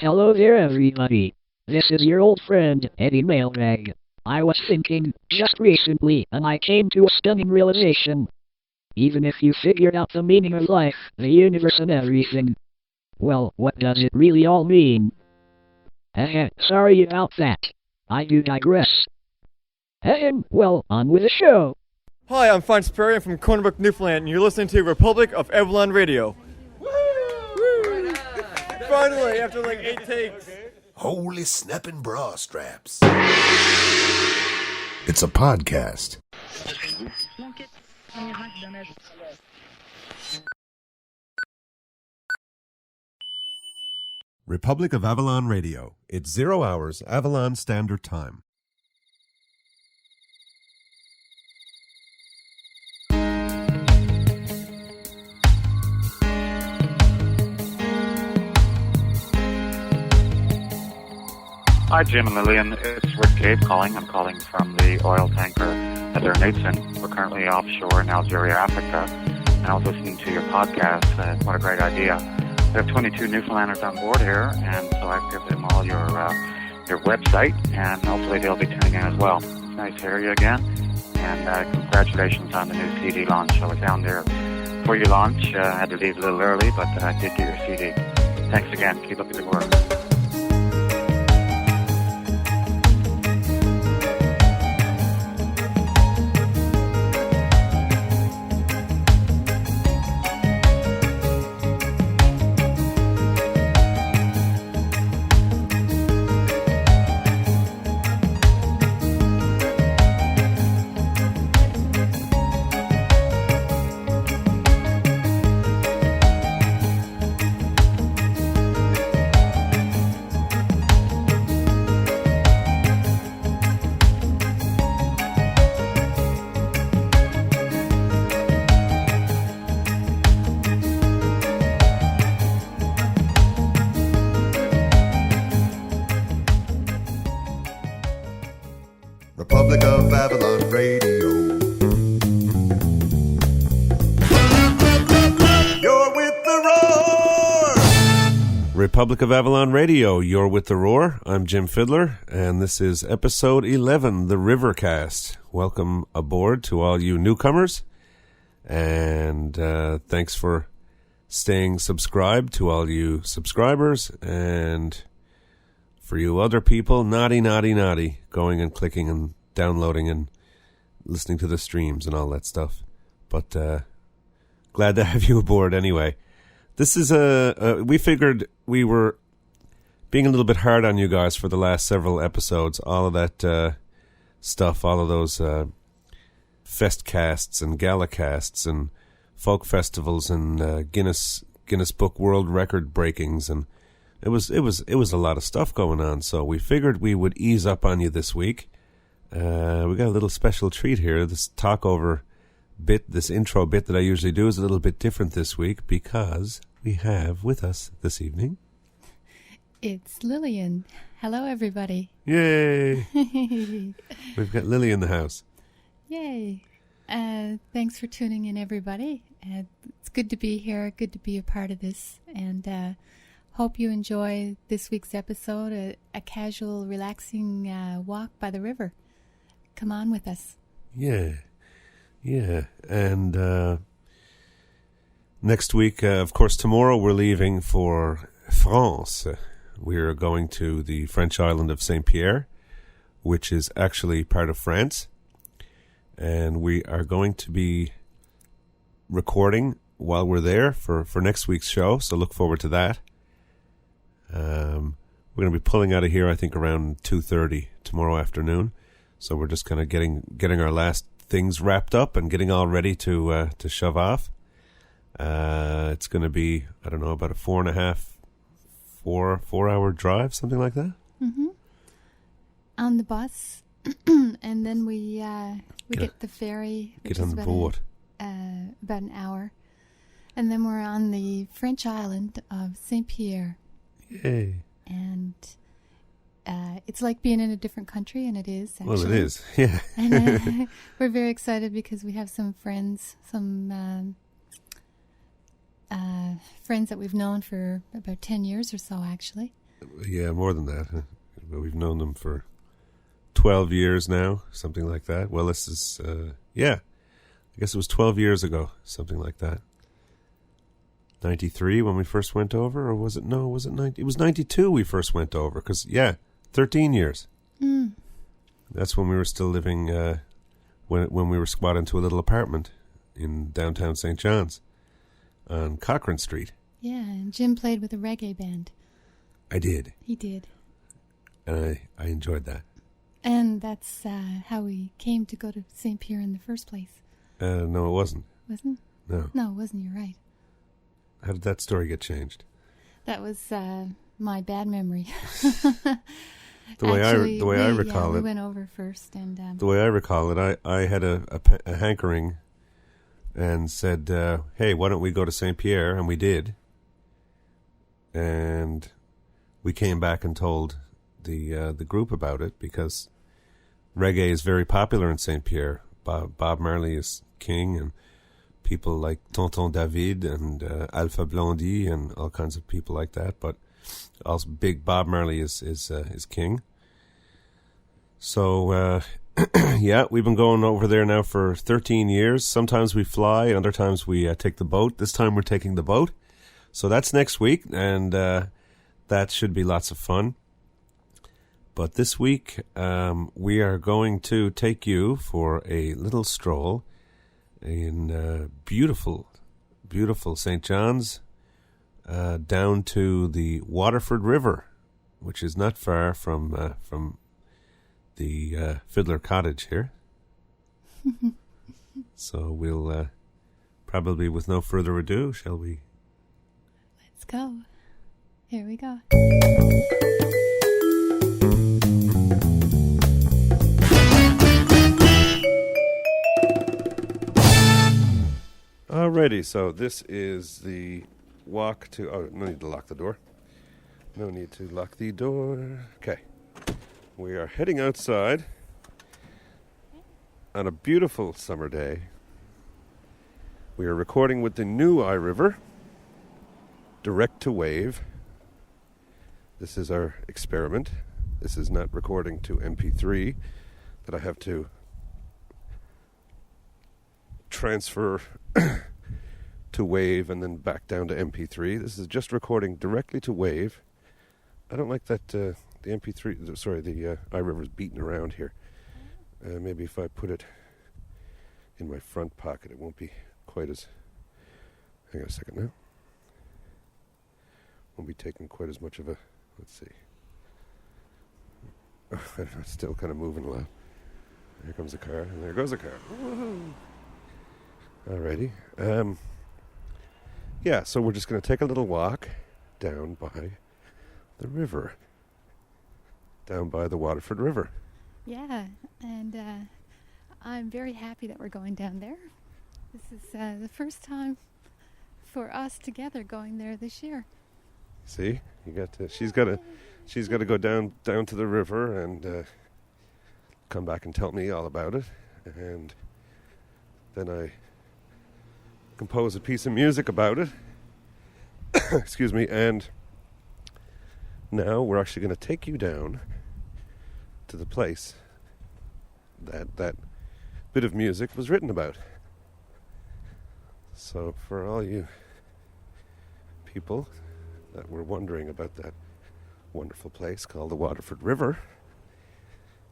Hello there, everybody. This is your old friend, Eddie Mailbag. I was thinking, just recently, and I came to a stunning realization. Even if you figured out the meaning of life, the universe and everything, well, what does it really all mean? Sorry about that. I do digress. Well, on with the show. Hi, I'm Franz Perry from Cornerbrook, Newfoundland, and you're listening to Republic of Avalon Radio. Woo! Finally, after like 8 takes. Holy snapping bra straps. It's a podcast. Republic of Avalon Radio. It's 0 hours, Avalon Standard Time. Hi, Jim and Lillian. It's Rick Gabe calling. I'm calling from the oil tanker Fidler Knudsen. We're currently offshore in Algeria, Africa. And I was listening to your podcast. What a great idea. We have 22 Newfoundlanders on board here, and so I've given them all your website, and hopefully they'll be tuning in as well. It's nice to hear you again, and congratulations on the new CD launch. I was down there for your launch. I had to leave a little early, but I did get your CD. Thanks again. Keep up the good work. Republic of Avalon Radio. You're with the roar! Republic of Avalon Radio, you're with the roar. I'm Jim Fidler, and this is episode 11, the RiverCast. Welcome aboard to all you newcomers, and thanks for staying subscribed to all you subscribers, and for you other people, naughty, going and clicking and downloading and listening to the streams and all that stuff. But glad to have you aboard anyway. This is we figured we were being a little bit hard on you guys for the last several episodes. All of that stuff, all of those festcasts and galacasts and folk festivals and Guinness Book World Record breakings, and It was a lot of stuff going on, so we figured we would ease up on you this week. We got a little special treat here. This talkover bit, this intro bit that I usually do is a little bit different this week because we have with us this evening... It's Lillian. Hello, everybody. Yay! We've got Lily in the house. Yay. Thanks for tuning in, everybody. It's good to be here, good to be a part of this, and... hope you enjoy this week's episode, a casual, relaxing walk by the river. Come on with us. Yeah. And next week, of course, tomorrow we're leaving for France. We're going to the French island of Saint-Pierre, which is actually part of France. And we are going to be recording while we're there for next week's show, so look forward to that. We're going to be pulling out of here, I think, around 2:30 tomorrow afternoon. So we're just kind of getting our last things wrapped up and getting all ready to shove off. It's going to be, I don't know, about a 4-hour drive, something like that. Mm-hmm. On the bus, and then we get the ferry, which get on is the boat. About an hour, and then we're on the French island of Saint-Pierre. Yay. And it's like being in a different country, and it is, actually. Well, it is, yeah. And we're very excited because we have some friends, friends that we've known for about 10 years or so, actually. Yeah, more than that. We've known them for 12 years now, something like that. Well, this is, I guess it was 12 years ago, something like that. 93 when we first went over, or was it, no, was it 90? It was 92 we first went over, because, 13 years. Mm. That's when we were still living, when we were squatted into a little apartment in downtown St. John's on Cochrane Street. Yeah, and Jim played with a reggae band. I did. He did. And I enjoyed that. And that's how we came to go to St. Pierre in the first place. No, it wasn't. Wasn't? No. No, it wasn't. You're right. How did that story get changed? That was my bad memory. The way I recall we it, went over first, and the way I recall it, I had a hankering, and said, "Hey, why don't we go to St. Pierre?" And we did. And we came back and told the group about it, because reggae is very popular in St. Pierre. Bob Marley is king, and people like Tonton David and Alpha Blondie and all kinds of people like that. But also big Bob Marley is king. So we've been going over there now for 13 years. Sometimes we fly, and other times we take the boat. This time we're taking the boat. So that's next week, and that should be lots of fun. But this week, we are going to take you for a little stroll in beautiful, beautiful St. John's, down to the Waterford River, which is not far from the Fidler cottage here. So we'll probably, with no further ado, shall we? let's go. Here we go. Alrighty, so this is the walk to... Oh, no need to lock the door. No need to lock the door. Okay. We are heading outside on a beautiful summer day. We are recording with the new iRiver, direct to wave. This is our experiment. This is not recording to MP3 that I have to transfer to wave and then back down to MP3. This is just recording directly to wave. I don't like that the MP3, sorry, the iRiver's beating around here. Maybe if I put it in my front pocket, it won't be quite as... Hang on a second now. Won't be taking quite as much of a... Let's see. I don't know, it's still kind of moving a lot. Here comes a car, and there goes a car. Woo-hoo. Alrighty. So we're just going to take a little walk down by the river. Down by the Waterford River. Yeah, and I'm very happy that we're going down there. This is the first time for us together going there this year. See, you got to. She's got to go down to the river and come back and tell me all about it, and then I compose a piece of music about it. Excuse me, and now we're actually going to take you down to the place that bit of music was written about. So for all you people that were wondering about that wonderful place called the Waterford River,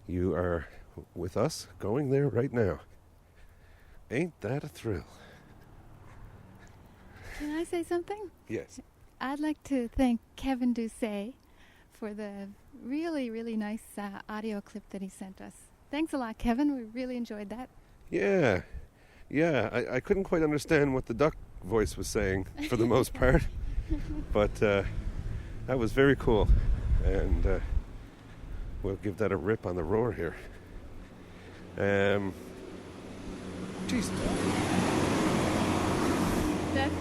you are with us going there right now. Ain't that a thrill? Can I say something? Yes. I'd like to thank Kevin Doucet for the really, really nice audio clip that he sent us. Thanks a lot, Kevin. We really enjoyed that. Yeah. I couldn't quite understand what the duck voice was saying for the most part, but that was very cool. And we'll give that a rip on the roar here. Jesus.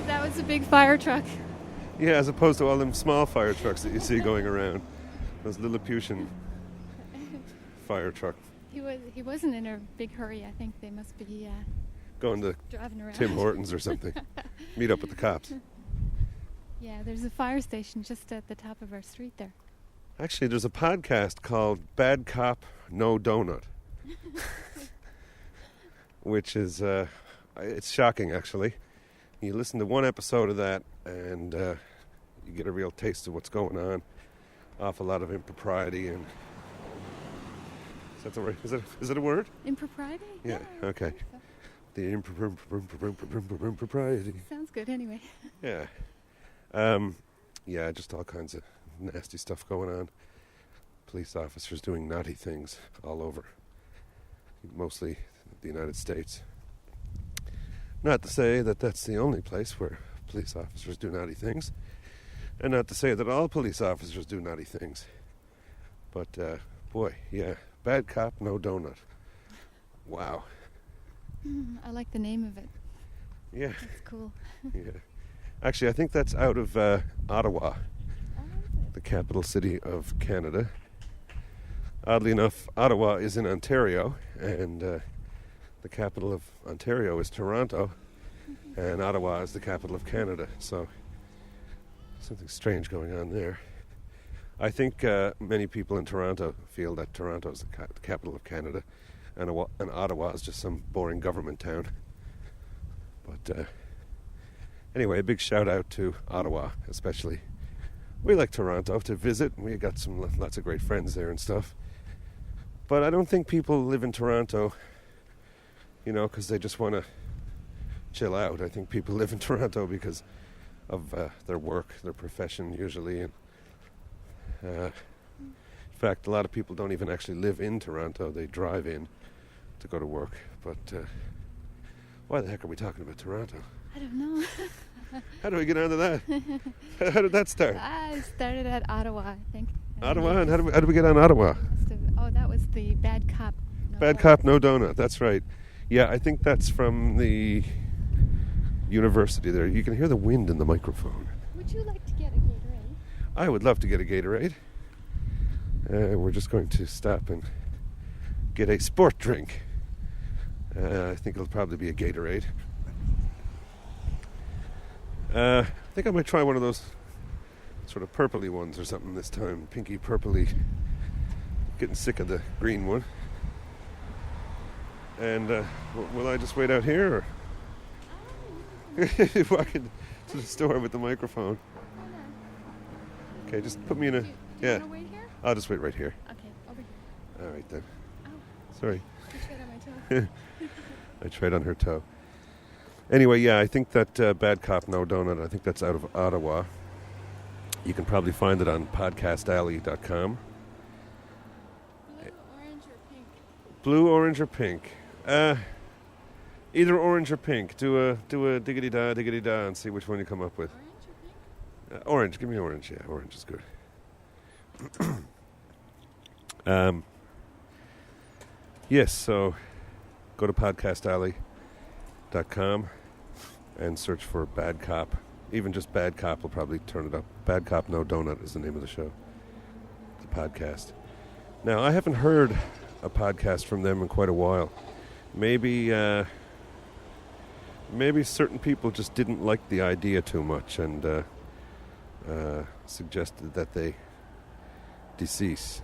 That was a big fire truck. Yeah, as opposed to all them small fire trucks that you see going around. Those Lilliputian fire truck. He wasn't in a big hurry. I think they must be going to driving around. Tim Hortons or something. Meet up with the cops. Yeah, there's a fire station just at the top of our street there. Actually, there's a podcast called Bad Cop, No Donut, which is, it's shocking, actually. You listen to one episode of that, and you get a real taste of what's going on. Awful lot of impropriety and... Is that the word? Is it a word? Impropriety? Yeah, okay. So. The impropriety. Sounds good anyway. Yeah. Yeah, just all kinds of nasty stuff going on. Police officers doing naughty things all over. Mostly the United States. Not to say that that's the only place where police officers do naughty things. And not to say that all police officers do naughty things. But, boy, yeah. Bad cop, no donut. Wow. I like the name of it. Yeah. That's cool. Yeah. Actually, I think that's out of Ottawa, the capital city of Canada. Oddly enough, Ottawa is in Ontario, and the capital of Ontario is Toronto, and Ottawa is the capital of Canada. So, something strange going on there. I think many people in Toronto feel that Toronto is the capital of Canada, and Ottawa is just some boring government town. But anyway, a big shout out to Ottawa, especially. We like Toronto to visit. We got lots of great friends there and stuff. But I don't think people live in Toronto, because they just want to chill out. I think people live in Toronto because of their work, their profession usually, and in fact, a lot of people don't even actually live in Toronto. They drive in to go to work. But why the heck are we talking about Toronto? I don't know. How do we get onto that? How did that start? I started at Ottawa, I think. Ottawa? And how did we get on Ottawa? That was the Bad Cop. Bad Cop, No Donut. That's right. Yeah, I think that's from the university there. You can hear the wind in the microphone. Would you like to get a Gatorade? I would love to get a Gatorade. We're just going to stop and get a sport drink. I think it'll probably be a Gatorade. I think I might try one of those sort of purpley ones or something this time. Pinky purpley. Getting sick of the green one. And will I just wait out here, or walk into the store with the microphone? Okay, just put me in a... Do you yeah. want to wait here? I'll just wait right here. Okay, over here. All right then. Oh, Sorry. you tread on my toe. I tread on her toe. Anyway, yeah, I think that Bad Cop, No Donut, I think that's out of Ottawa. You can probably find it on podcastalley.com. Blue, orange, or pink? Blue, orange, or pink? Either orange or pink. Do a diggity-da, and see which one you come up with. Orange or pink? Orange. Give me orange. Yeah, orange is good. Yes, so go to podcastalley.com and search for Bad Cop. Even just Bad Cop will probably turn it up. Bad Cop, No Donut is the name of the show. The podcast. Now, I haven't heard a podcast from them in quite a while. Maybe certain people just didn't like the idea too much and suggested that they desist.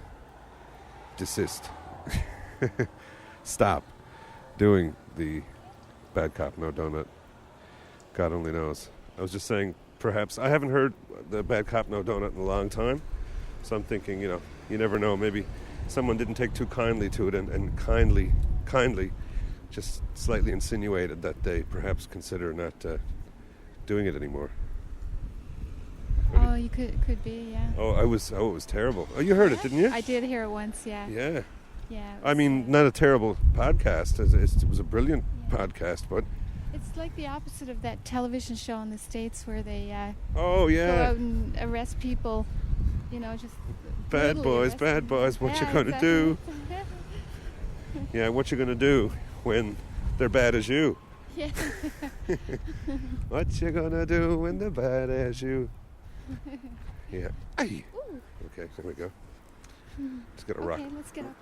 Stop doing the Bad Cop, No Donut. God only knows. I was just saying, perhaps, I haven't heard the Bad Cop, No Donut in a long time, so I'm thinking, you never know, maybe someone didn't take too kindly to it and kindly just slightly insinuated that they perhaps consider not doing it anymore. Oh, you could be, yeah. It was terrible. Oh, you heard it, didn't you? I did hear it once, yeah. Yeah. Yeah. I mean, not a terrible podcast. It was a brilliant podcast, but... It's like the opposite of that television show in the States where they go out and arrest people, just... Bad boys, what you gonna do? Yeah, what you gonna do when they're bad as you? Yeah. What you gonna do when they're bad as you? Yeah. Aye. Okay, there we go. Let's get a rock. Okay, let's get up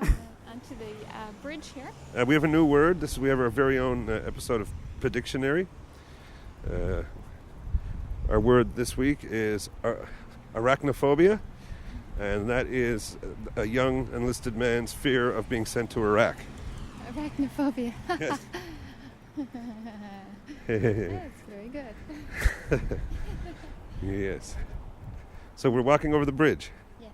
onto the bridge here. We have a new word. We have our very own episode of Predictionary. Our word this week is arachnophobia. and that is a young enlisted man's fear of being sent to Iraq. Arachnophobia. Yes. That's very good. Yes. So we're walking over the bridge, Yes,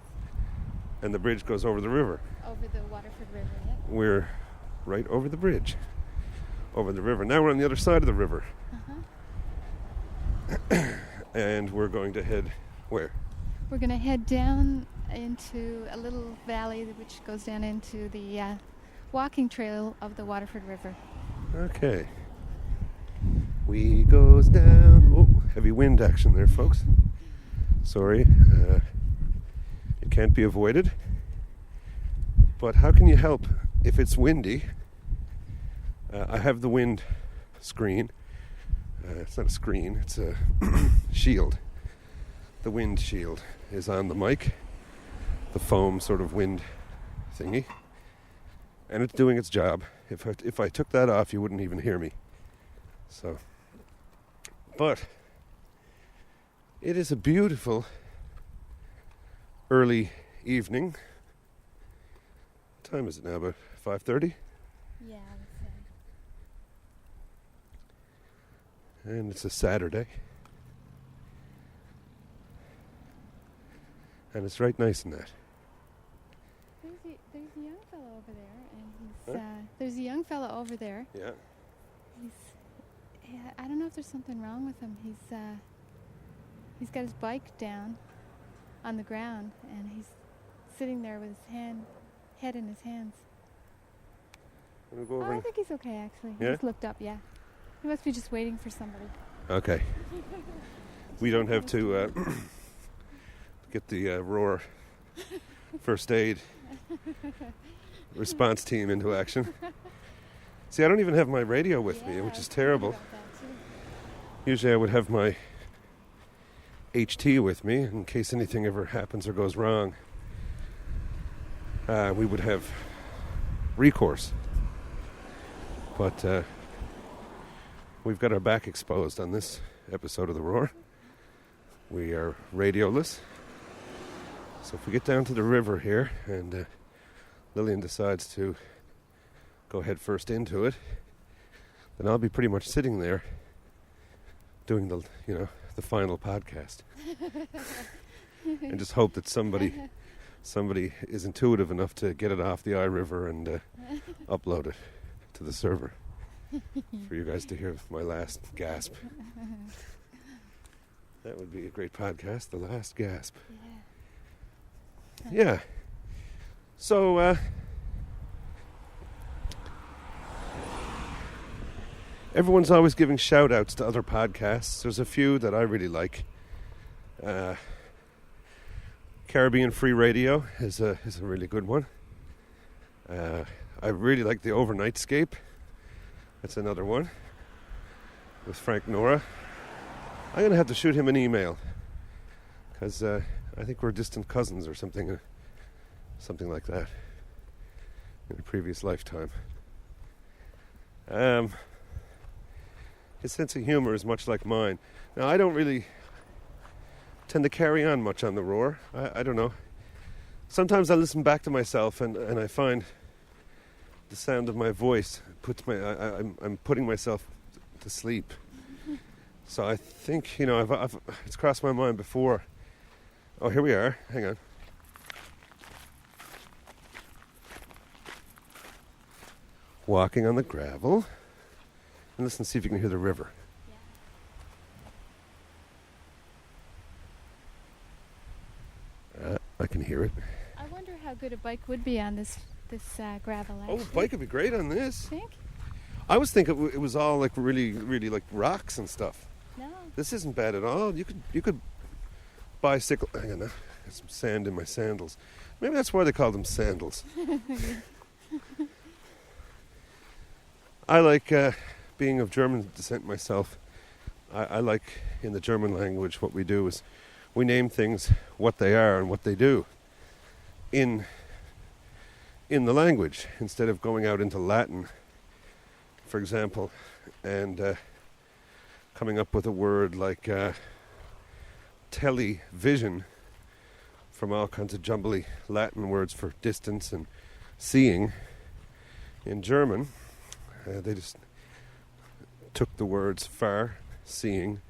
and the bridge goes over the river. over the Waterford River, yeah. We're right over the bridge, over the river. Now we're on the other side of the river. And we're going to head where? We're going to head down into a little valley which goes down into the walking trail of the Waterford River. Okay. We goes down. Oh, heavy wind action there, folks. Sorry. It can't be avoided. But how can you help if it's windy? I have the wind screen. It's not a screen, it's a shield. The wind shield is on the mic. The foam sort of wind thingy. And it's doing its job. If I took that off, you wouldn't even hear me. So, but it is a beautiful early evening. What time is it now? About 5:30? Yeah, And it's a Saturday. And it's right nice in that. there's a young fellow over there, and there's a young fellow over there. Yeah. I don't know if there's something wrong with him. He's got his bike down on the ground, and he's sitting there with his head in his hands. Wanna go Oh, over I and- think he's okay, actually. He Yeah? just looked up, yeah. He must be just waiting for somebody. Okay. We don't have to get the Roar first aid response team into action. See, I don't even have my radio with me, which is terrible. About that, too. Usually I would have my HT with me in case anything ever happens or goes wrong. We would have recourse. But we've got our back exposed on this episode of The Roar. We are radioless. So if we get down to the river here and Lillian decides to go head first into it, then I'll be pretty much sitting there doing the final podcast. And just hope that somebody is intuitive enough to get it off the iRiver and upload it to the server for you guys to hear my last gasp. That would be a great podcast, The Last Gasp. Yeah. So, everyone's always giving shout-outs to other podcasts. There's a few that I really like. Caribbean Free Radio is a really good one. I really like the Overnightscape. That's another one with Frank Nora. I'm going to have to shoot him an email because I think we're distant cousins or something like that in a previous lifetime. His sense of humor is much like mine. Now, I don't really tend to carry on much on the Roar. I don't know. Sometimes I listen back to myself and I find the sound of my voice I'm putting myself to sleep. So I think, it's crossed my mind before. Oh, here we are. Hang on. Walking on the gravel. And listen, see if you can hear the river. I can hear it. I wonder how good a bike would be on this gravel. Actually. Oh, bike would be great on this. Think? I was thinking it was all like really, really like rocks and stuff. No. This isn't bad at all. You could bicycle. Hang on, there's some sand in my sandals. Maybe that's why they call them sandals. I like being of German descent myself. I like in the German language what we do is we name things what they are and what they do in the language instead of going out into Latin, for example, and coming up with a word like television from all kinds of jumbly Latin words for distance and seeing. In German, they just took the words far, seeing,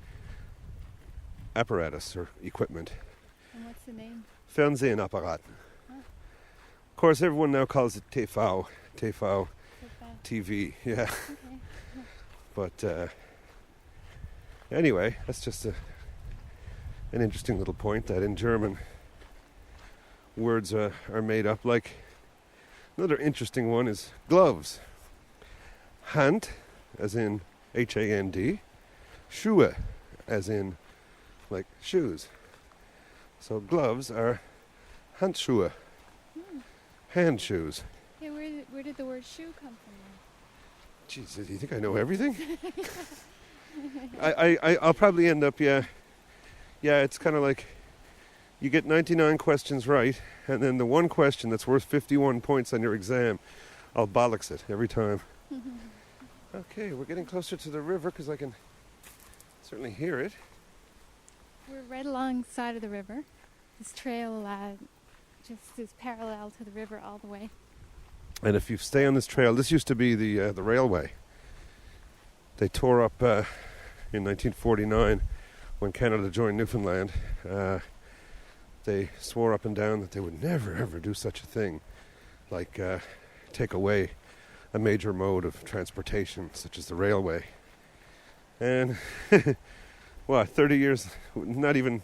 apparatus or equipment. And what's the name? Fernsehapparat. Huh. Of course, everyone now calls it TV, So TV, yeah. okay. But anyway, that's just an interesting little point that in German words are made up. Like another interesting one is gloves. Hand, as in Hand, Schuhe, as in like shoes. So gloves are Handschuhe, hand shoes. Yeah, where did the word shoe come from? Jesus, you think I know everything? I'll probably end up, yeah, it's kind of like you get 99 questions right, and then the one question that's worth 51 points on your exam, I'll bollocks it every time. Okay, we're getting closer to the river because I can certainly hear it. We're right alongside of the river. This trail just is parallel to the river all the way. And if you stay on this trail, this used to be the railway. They tore up in 1949 when Canada joined Newfoundland. They swore up and down that they would never ever do such a thing, like take away a major mode of transportation such as the railway. And 30 years, not even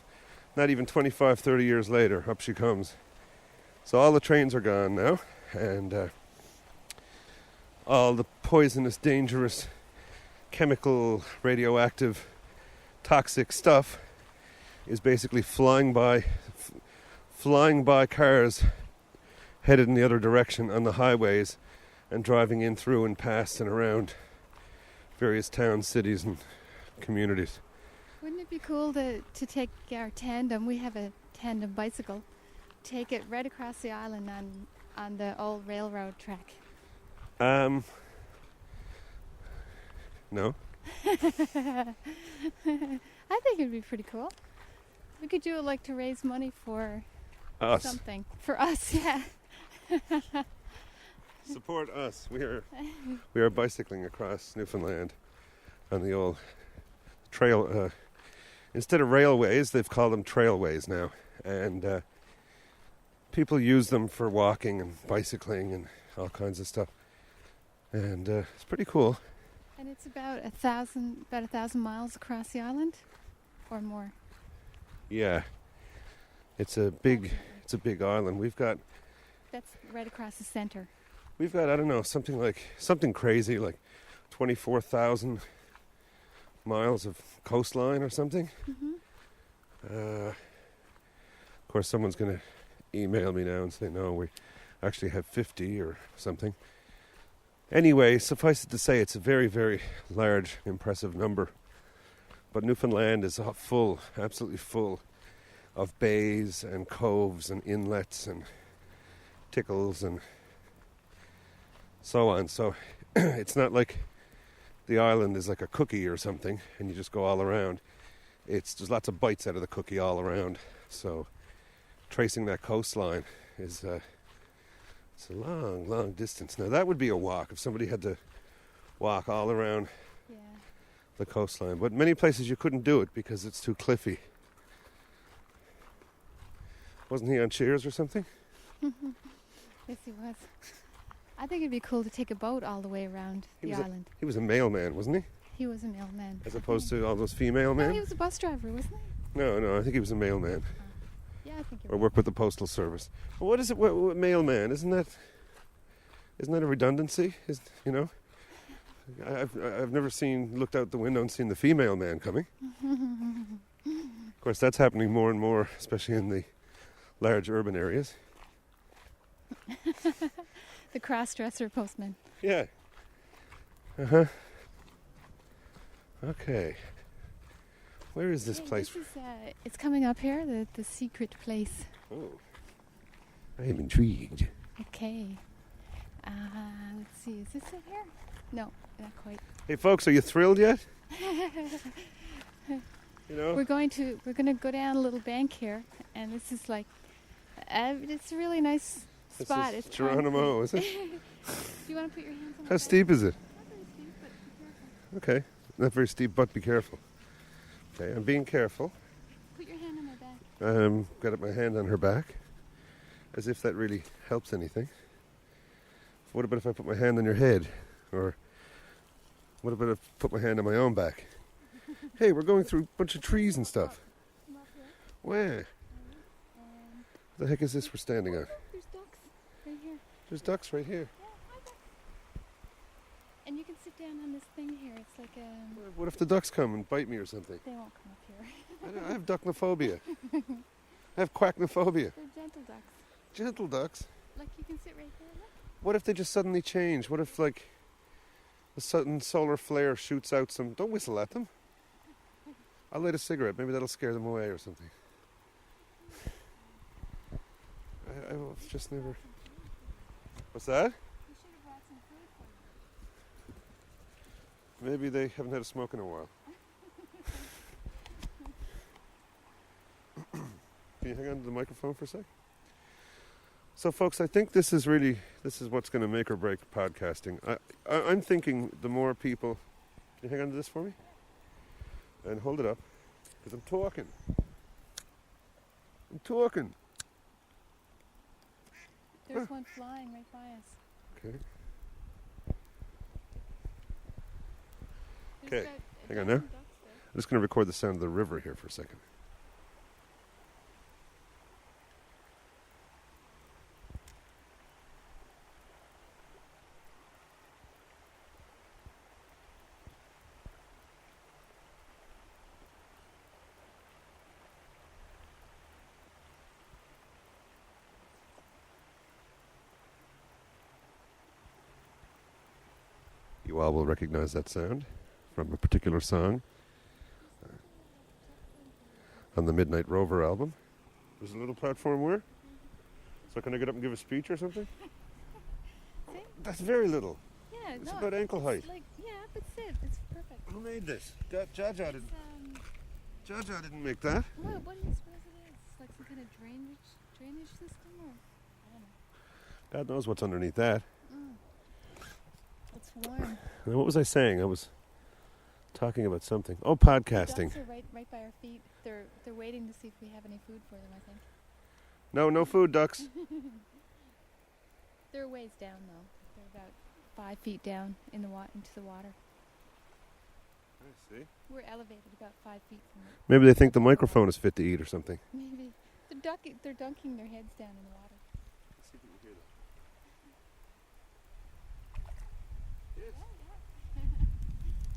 25, 30 years later, up she comes. So all the trains are gone now, and all the poisonous, dangerous, chemical, radioactive, toxic stuff is basically flying by cars headed in the other direction on the highways and driving in through and past and around various towns, cities, and communities. Wouldn't it be cool to take our tandem? We have a tandem bicycle. Take it right across the island on the old railroad track. No. I think it'd be pretty cool. We could do it like to raise money for Us. something. For us, yeah. Support us. We are bicycling across Newfoundland on the old trail. Instead of railways, they've called them trailways now, and people use them for walking and bicycling and all kinds of stuff. And it's pretty cool. And it's about 1,000 miles across the island, or more. Yeah, it's a big island. That's right across the center. We've got I don't know something crazy like 24,000 miles of coastline or something. Of course, someone's going to email me now and say no, we actually have 50 or something. Anyway, suffice it to say, it's a very, very large, impressive number. But Newfoundland is full, absolutely full, of bays and coves and inlets and tickles and so on. So it's not like the island is like a cookie or something and you just go all around. There's lots of bites out of the cookie all around. So tracing that coastline is it's a long, long distance. Now that would be a walk if somebody had to walk all around the coastline. But many places you couldn't do it because it's too cliffy. Wasn't he on Cheers or something? Yes, he was. I think it'd be cool to take a boat all the way around the island. He was a mailman, wasn't he? He was a mailman. As opposed to all those female men? No, he was a bus driver, wasn't he? No, I think he was a mailman. Yeah, I think he Or was. worked with the Postal Service. Well, what is it? What mailman? Isn't that a redundancy? I've never looked out the window and seen the female man coming. Of course, that's happening more and more, especially in the large urban areas. The cross-dresser postman. Yeah. Okay. Where is this place? This is, it's coming up here, the secret place. Oh. I am intrigued. Okay. Let's see, is this it here? No, not quite. Hey folks, are you thrilled yet? We're going to go down a little bank here, and this is like It's a really nice spot. This is It's Geronimo, is it? Do you want to put your hands on How steep is it? Not very steep, but be careful. Okay. Not very steep, but be careful. Okay, I'm being careful. Put your hand on my back. Got my hand on her back, as if that really helps anything. What about if I put my hand on your head? Or what about if I put my hand on my own back? Hey, we're going through a bunch of trees and stuff. Come up here. Where? And The heck is this we're standing on? there's ducks right here. There's ducks right here. Yeah, hi ducks. And you can sit down on this thing here. It's like a... What if the ducks come and bite me or something? They won't come up here. I have ducknophobia. I have quacknophobia. They're gentle ducks. Gentle ducks? Like you can sit right there. Look. What if they just suddenly change? What if, like, a sudden solar flare shoots out some... Don't whistle at them. I'll light a cigarette. Maybe that'll scare them away or something. I've just never... What's that? We should have brought some food for you. Maybe they haven't had a smoke in a while. Can you hang on to the microphone for a sec? So, folks, I think this is what's going to make or break podcasting. I'm thinking the more people... Can you hang on to this for me? And hold it up, because I'm talking. There's one flying right by us. Okay. There's Okay, about a hang on dozen there. ducks there. I'm just going to record the sound of the river here for a second. You all will recognize that sound from a particular song on the Midnight Rover album. There's a little platform where? So can I get up and give a speech or something? See? That's very little. Yeah, It's no, about ankle height. It's like, yeah, that's it. It's perfect. Who made this? Jaja It's, didn't make that. what do you suppose it is? It's like some kind of drainage system, or I don't know. God knows what's underneath that. It's warm. Now, what was I saying? I was talking about something. Oh, The podcasting. ducks are right by our feet. They're waiting to see if we have any food for them, I think. No food, ducks. They're a ways down though. They're about 5 feet down in the into the water. I see. We're elevated about 5 feet from it. Maybe they think the microphone is fit to eat or something. Maybe they're dunking their heads down in the water. Let's see if we can hear that.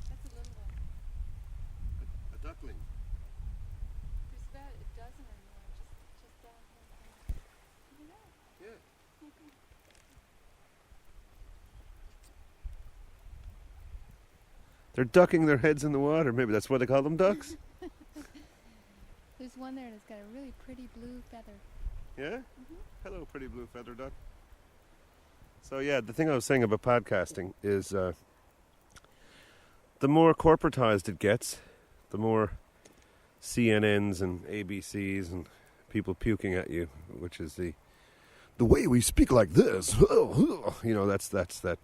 That's a little one. A duckling. There's about a dozen or more just down here. You know? Yeah. They're ducking their heads in the water. Maybe that's why they call them ducks. There's one there that's got a really pretty blue feather. Yeah? Hello, pretty blue feather duck. So, yeah, the thing I was saying about podcasting is the more corporatized it gets, the more CNNs and ABCs and people puking at you, which is the way we speak like this. You know, that's a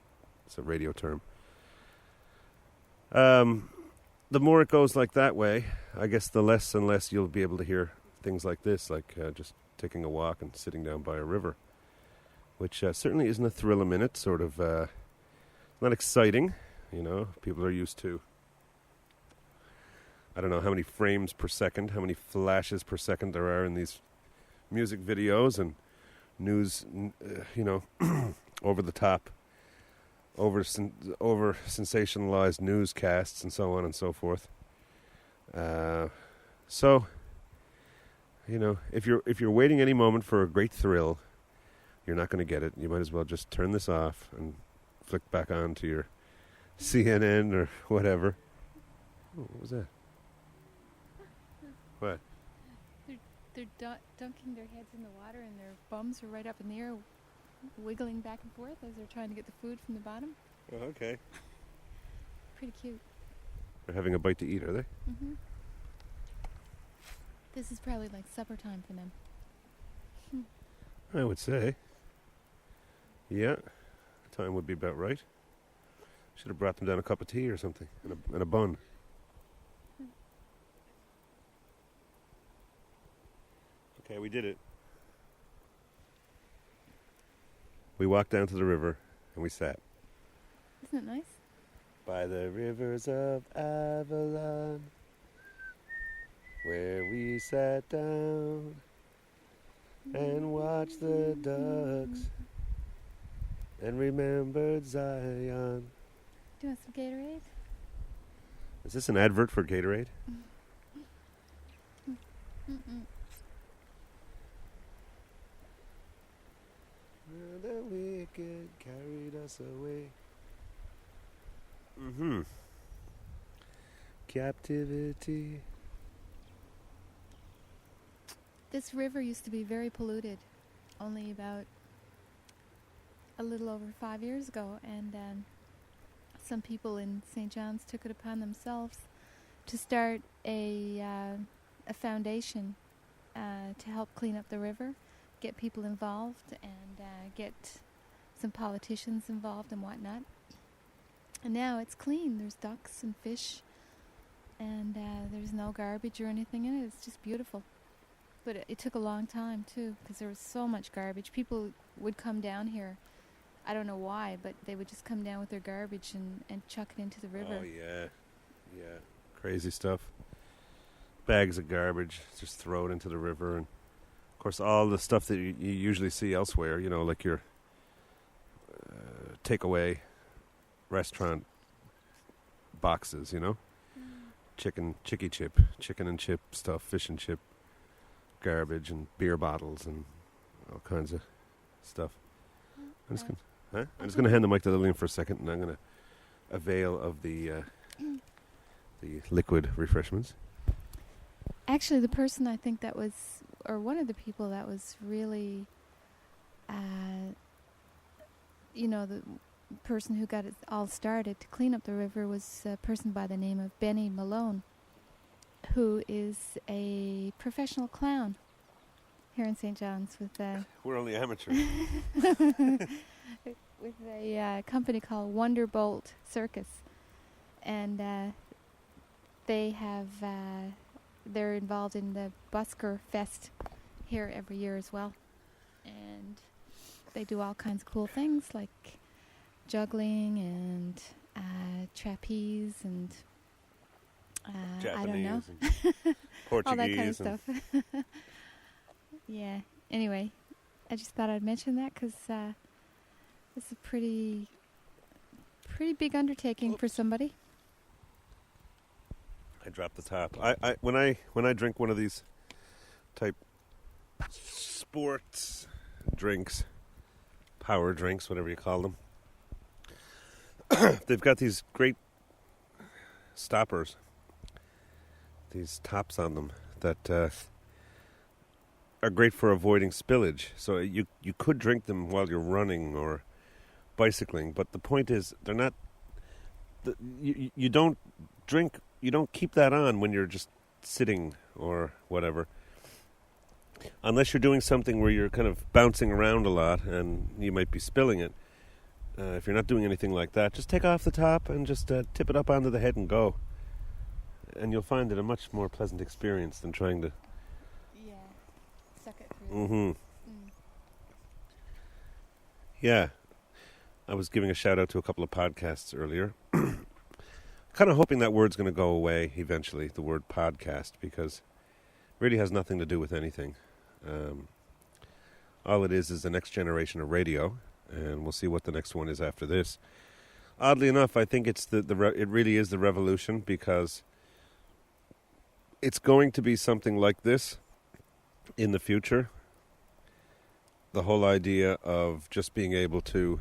radio term. The more it goes like that way, I guess the less and less you'll be able to hear things like this, like just taking a walk and sitting down by a river, which certainly isn't a thrill a minute, sort of not exciting, you know. People are used to, I don't know how many frames per second, how many flashes per second there are in these music videos and news, you know, over the top, over sensationalized newscasts and so on and so forth. So, you know, if you're waiting any moment for a great thrill, you're not going to get it. You might as well just turn this off and flick back on to your CNN or whatever. Oh, what was that? What? They're dunking their heads in the water and their bums are right up in the air, wiggling back and forth as they're trying to get the food from the bottom. Oh, okay. Pretty cute. They're having a bite to eat, are they? Mm-hmm. This is probably like supper time for them. I would say. Yeah, time would be about right. Should have brought them down a cup of tea or something, and a bun. Okay, we did it. We walked down to the river, and we sat. Isn't it nice? By the rivers of Avalon, where we sat down and watched the ducks and remembered Zion. Do you want some Gatorade? Is this an advert for Gatorade? Mm-mm. The wicked carried us away. Mm-hmm. Captivity. This river used to be very polluted only about a little over 5 years ago, and some people in St. John's took it upon themselves to start a foundation to help clean up the river, get people involved, and get some politicians involved and whatnot. And now it's clean. There's ducks and fish, and there's no garbage or anything in it. It's just beautiful. But it took a long time, too, because there was so much garbage. People would come down here. I don't know why, but they would just come down with their garbage and chuck it into the river. Oh, yeah. Yeah. Crazy stuff. Bags of garbage, just throw it into the river. And, of course, all the stuff that you usually see elsewhere, you know, like your takeaway restaurant boxes, you know? Chicken and chip stuff, fish and chip, garbage and beer bottles and all kinds of stuff. I'm just going to hand the mic to Lillian for a second, and I'm going to avail of the liquid refreshments. Actually, the person I think that was, or one of the people that was really, the person who got it all started to clean up the river was a person by the name of Benny Malone, who is a professional clown here in St. John's with We're only amateurs. with a company called Wonderbolt Circus, and they're involved in the Busker Fest here every year as well, and they do all kinds of cool things like juggling and trapeze and I don't know. Portuguese all that kind of stuff. Yeah. Anyway, I just thought I'd mention that because it's a pretty big undertaking for somebody. I dropped the top. I when I drink one of these type sports drinks, power drinks, whatever you call them, they've got these great stoppers, these tops on them that are great for avoiding spillage. So you could drink them while you're running or bicycling, but the point is they're not. You don't drink. You don't keep that on when you're just sitting or whatever. Unless you're doing something where you're kind of bouncing around a lot and you might be spilling it. If you're not doing anything like that, just take off the top and just tip it up onto the head and go. And you'll find it a much more pleasant experience than trying to... Yeah, suck it through. Mm-hmm. Yeah. I was giving a shout out to a couple of podcasts earlier. Kind of hoping that word's going to go away eventually, the word podcast, because it really has nothing to do with anything. All it is the next generation of radio, and we'll see what the next one is after this. Oddly enough, I think it's it really is the revolution, because it's going to be something like this in the future. The whole idea of just being able to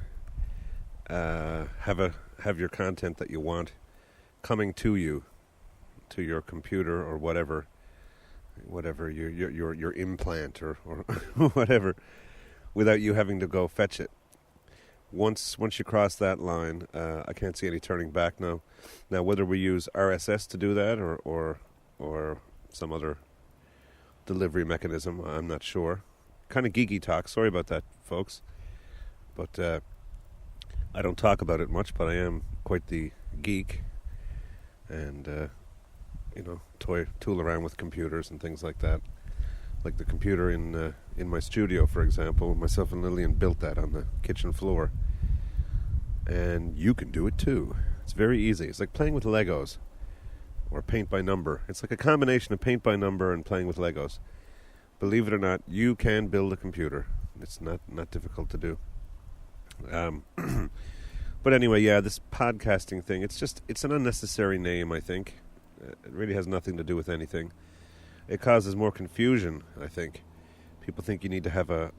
have your content that you want coming to you, to your computer or whatever your implant or whatever, without you having to go fetch it. Once you cross that line, I can't see any turning back now. Now, whether we use RSS to do that or some other delivery mechanism, I'm not sure. kind of geeky talk. Sorry about that, folks. But I don't talk about it much, but I am quite the geek. And, tool around with computers and things like that. Like the computer in my studio, for example. Myself and Lillian built that on the kitchen floor. And you can do it too. It's very easy. It's like playing with Legos or paint by number. It's like a combination of paint by number and playing with Legos. Believe it or not, you can build a computer. It's not difficult to do. But anyway, yeah, this podcasting thing, it's an unnecessary name, I think. It really has nothing to do with anything. It causes more confusion, I think. People think you need to have an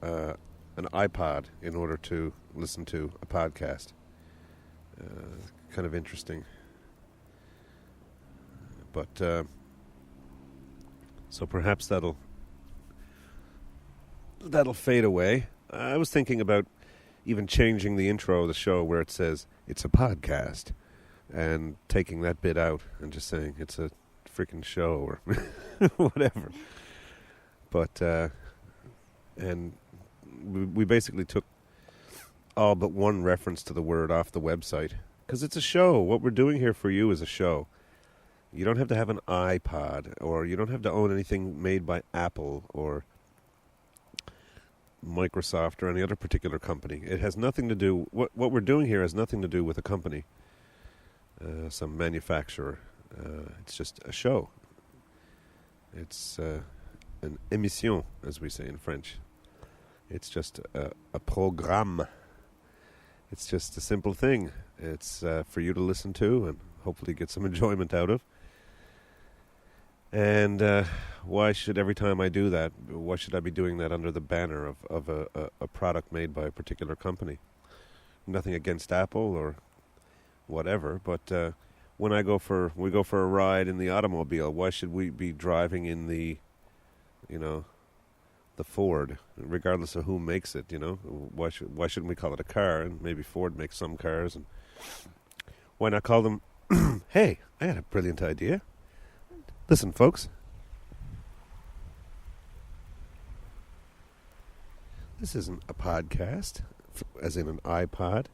iPod in order to listen to a podcast. Kind of interesting. But, so perhaps that'll fade away. I was thinking about even changing the intro of the show where it says, it's a podcast, and taking that bit out and just saying it's a freaking show or whatever. But, and we basically took all but one reference to the word off the website. Because it's a show. What we're doing here for you is a show. You don't have to have an iPod, or you don't have to own anything made by Apple or Microsoft or any other particular company. It has nothing to do... What we're doing here has nothing to do with a company, some manufacturer. It's just a show. It's an émission, as we say in French. It's just a programme. It's just a simple thing. It's for you to listen to and hopefully get some enjoyment out of. And why should every time I do that, why should I be doing that under the banner of a product made by a particular company? Nothing against Apple or whatever, but when we go for a ride in the automobile, why should we be driving in the Ford, regardless of who makes it? Why shouldn't we call it a car? And maybe Ford makes some cars, and why not call them? Hey, I had a brilliant idea. Listen, folks. This isn't a podcast, as in an iPod.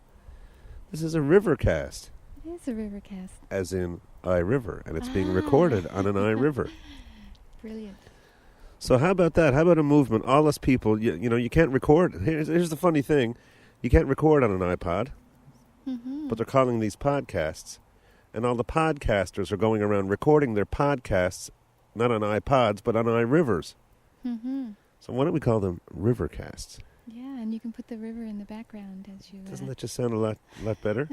This is a RiverCast. It is a RiverCast. As in iRiver, and it's being recorded on an iRiver. Brilliant. So how about that? How about a movement? All us people, you can't record. Here's the funny thing. You can't record on an iPod, but they're calling these podcasts. And all the podcasters are going around recording their podcasts, not on iPods, but on iRivers. So why don't we call them RiverCasts? Yeah, and you can put the river in the background as you... Doesn't that just sound a lot better?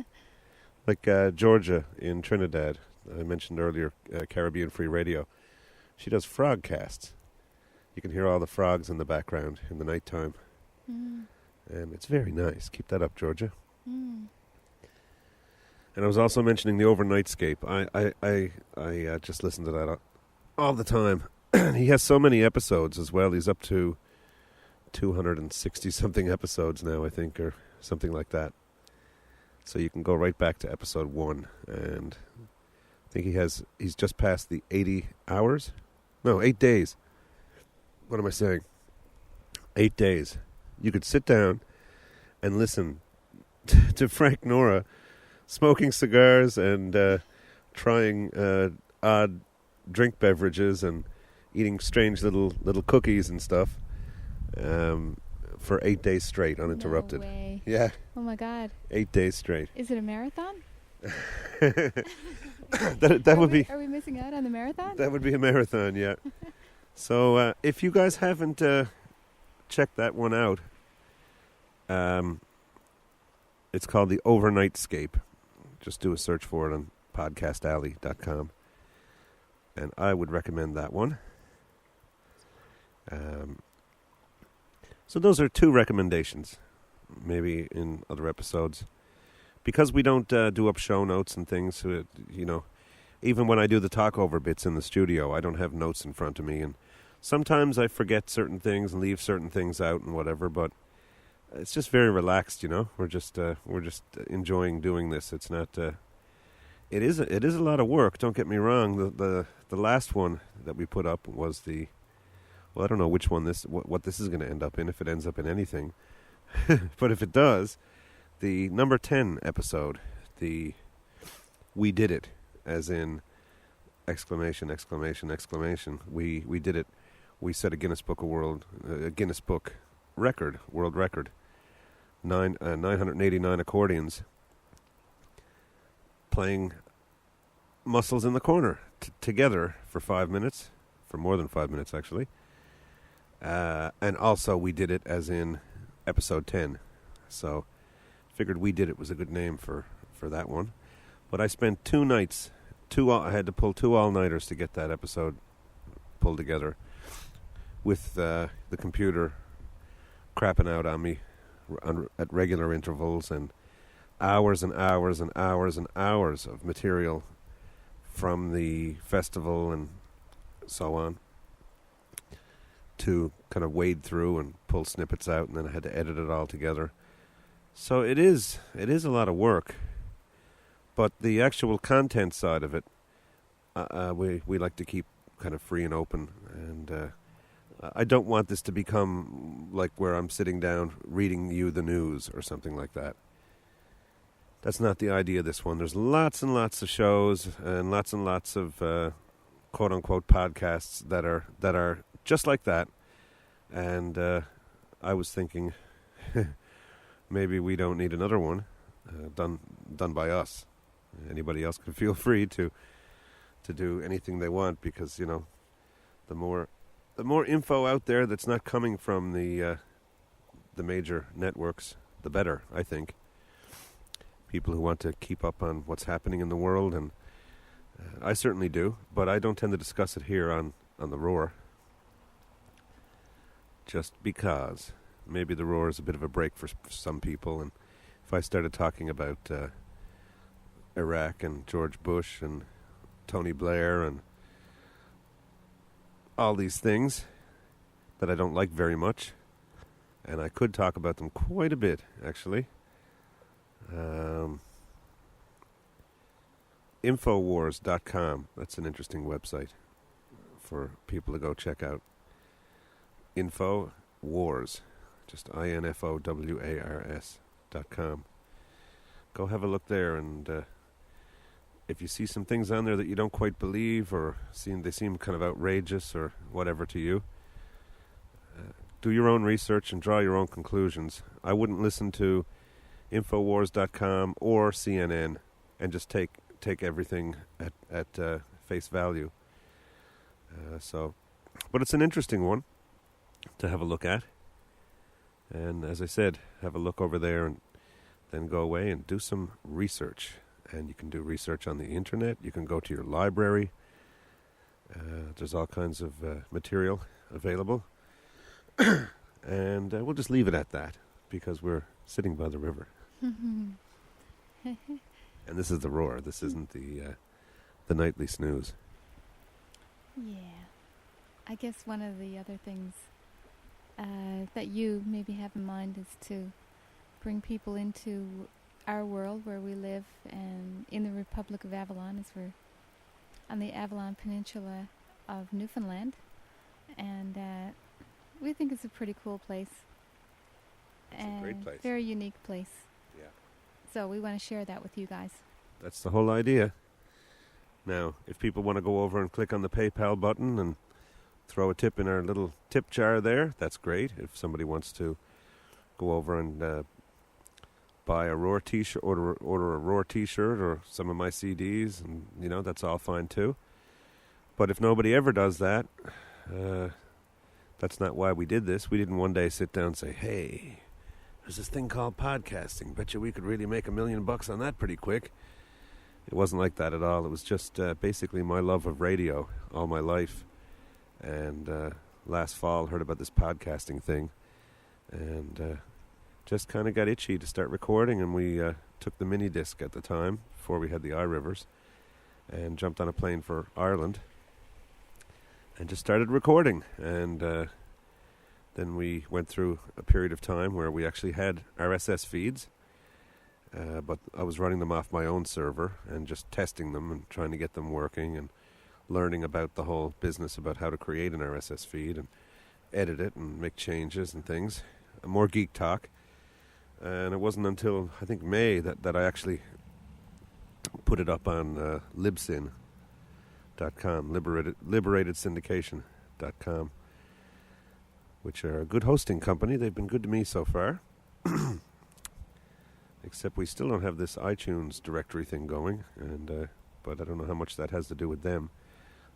Like Georgia in Trinidad, I mentioned earlier, Caribbean Free Radio. She does frogcasts. You can hear all the frogs in the background in the nighttime. And it's very nice. Keep that up, Georgia. And I was also mentioning the Overnightscape. I just listen to that all the time. He has so many episodes as well. He's up to 260-something episodes now, I think, or something like that. So you can go right back to episode 1. And I think he's just passed the 80 hours? No, 8 days. What am I saying? 8 days. You could sit down and listen to Frank Nora smoking cigars and trying odd drink beverages and eating strange little cookies and stuff for 8 days straight, uninterrupted. No way. Yeah. Oh my God. 8 days straight. Is it a marathon? that would be. Are we missing out on the marathon? That would be a marathon, yeah. So if you guys haven't checked that one out, it's called the Overnightscape. Just do a search for it on podcastalley.com. And I would recommend that one. So those are 2 recommendations, maybe in other episodes. Because we don't do up show notes and things, even when I do the talk-over bits in the studio, I don't have notes in front of me. And sometimes I forget certain things and leave certain things out and whatever, but it's just very relaxed, We're just enjoying doing this. It's not... It is a lot of work, don't get me wrong. The last one that we put up was the Well, I don't know which one what this is going to end up in, if it ends up in anything. But if it does, the number 10 episode, the We Did It, as in exclamation, exclamation, exclamation. We did it. We set a Guinness Book record, world record. 989 accordions playing Muscles in the Corner together for 5 minutes, for more than 5 minutes actually. And also We Did It as in episode 10. So figured We Did It was a good name for that one. But I spent 2 nights, I had to pull 2 all-nighters to get that episode pulled together, with the computer crapping out on me at regular intervals, and hours and hours and hours and hours of material from the festival and so on to kind of wade through and pull snippets out, and then I had to edit it all together. So it is a lot of work, but the actual content side of it, we like to keep kind of free and open, and I don't want this to become like where I'm sitting down reading you the news or something like that. That's not the idea of this one. There's lots and lots of shows and lots of quote-unquote podcasts that are just like that. And I was thinking maybe we don't need another one done by us. Anybody else can feel free to do anything they want, because, you know, the more info out there that's not coming from the major networks, the better, I think. People who want to keep up on what's happening in the world, and I certainly do, but I don't tend to discuss it here on the Roar, just because maybe the Roar is a bit of a break for some people, and if I started talking about Iraq and George Bush and Tony Blair and all these things that I don't like very much, and I could talk about them quite a bit, actually. Infowars.com, that's an interesting website for people to go check out. Infowars, just INFOWARS.com. Go have a look there, and if you see some things on there that you don't quite believe, or they seem kind of outrageous or whatever to you, do your own research and draw your own conclusions. I wouldn't listen to Infowars.com or CNN and just take everything at face value. But it's an interesting one to have a look at. And as I said, have a look over there and then go away and do some research. And you can do research on the internet. You can go to your library. There's all kinds of material available. And we'll just leave it at that, because we're sitting by the river. And this is the Roar. This isn't the nightly snooze. Yeah. I guess one of the other things that you maybe have in mind is to bring people into our world where we live, and in the Republic of Avalon, as we're on the Avalon Peninsula of Newfoundland, and we think it's a pretty cool place. It's a great place. Very unique place. Yeah. So we want to share that with you guys. That's the whole idea. Now, if people want to go over and click on the PayPal button and throw a tip in our little tip jar there, that's great. If somebody wants to go over and buy a Roar t-shirt, order a Roar t-shirt or some of my CDs, and that's all fine too. But if nobody ever does that, that's not why we did this. We didn't one day sit down and say, hey, there's this thing called podcasting. Bet you we could really make $1 million on that pretty quick. It wasn't like that at all. It was just basically my love of radio all my life. And last fall heard about this podcasting thing, and just kind of got itchy to start recording, and we took the mini disc at the time, before we had the iRivers, and jumped on a plane for Ireland and just started recording. And then we went through a period of time where we actually had RSS feeds, but I was running them off my own server and just testing them and trying to get them working and learning about the whole business about how to create an RSS feed. And edit it and make changes and things. More geek talk. And it wasn't until, I think, May that I actually put it up on libsyn.com, liberatedSyndication.com, which are a good hosting company. They've been good to me so far. Except we still don't have this iTunes directory thing going, and but I don't know how much that has to do with them.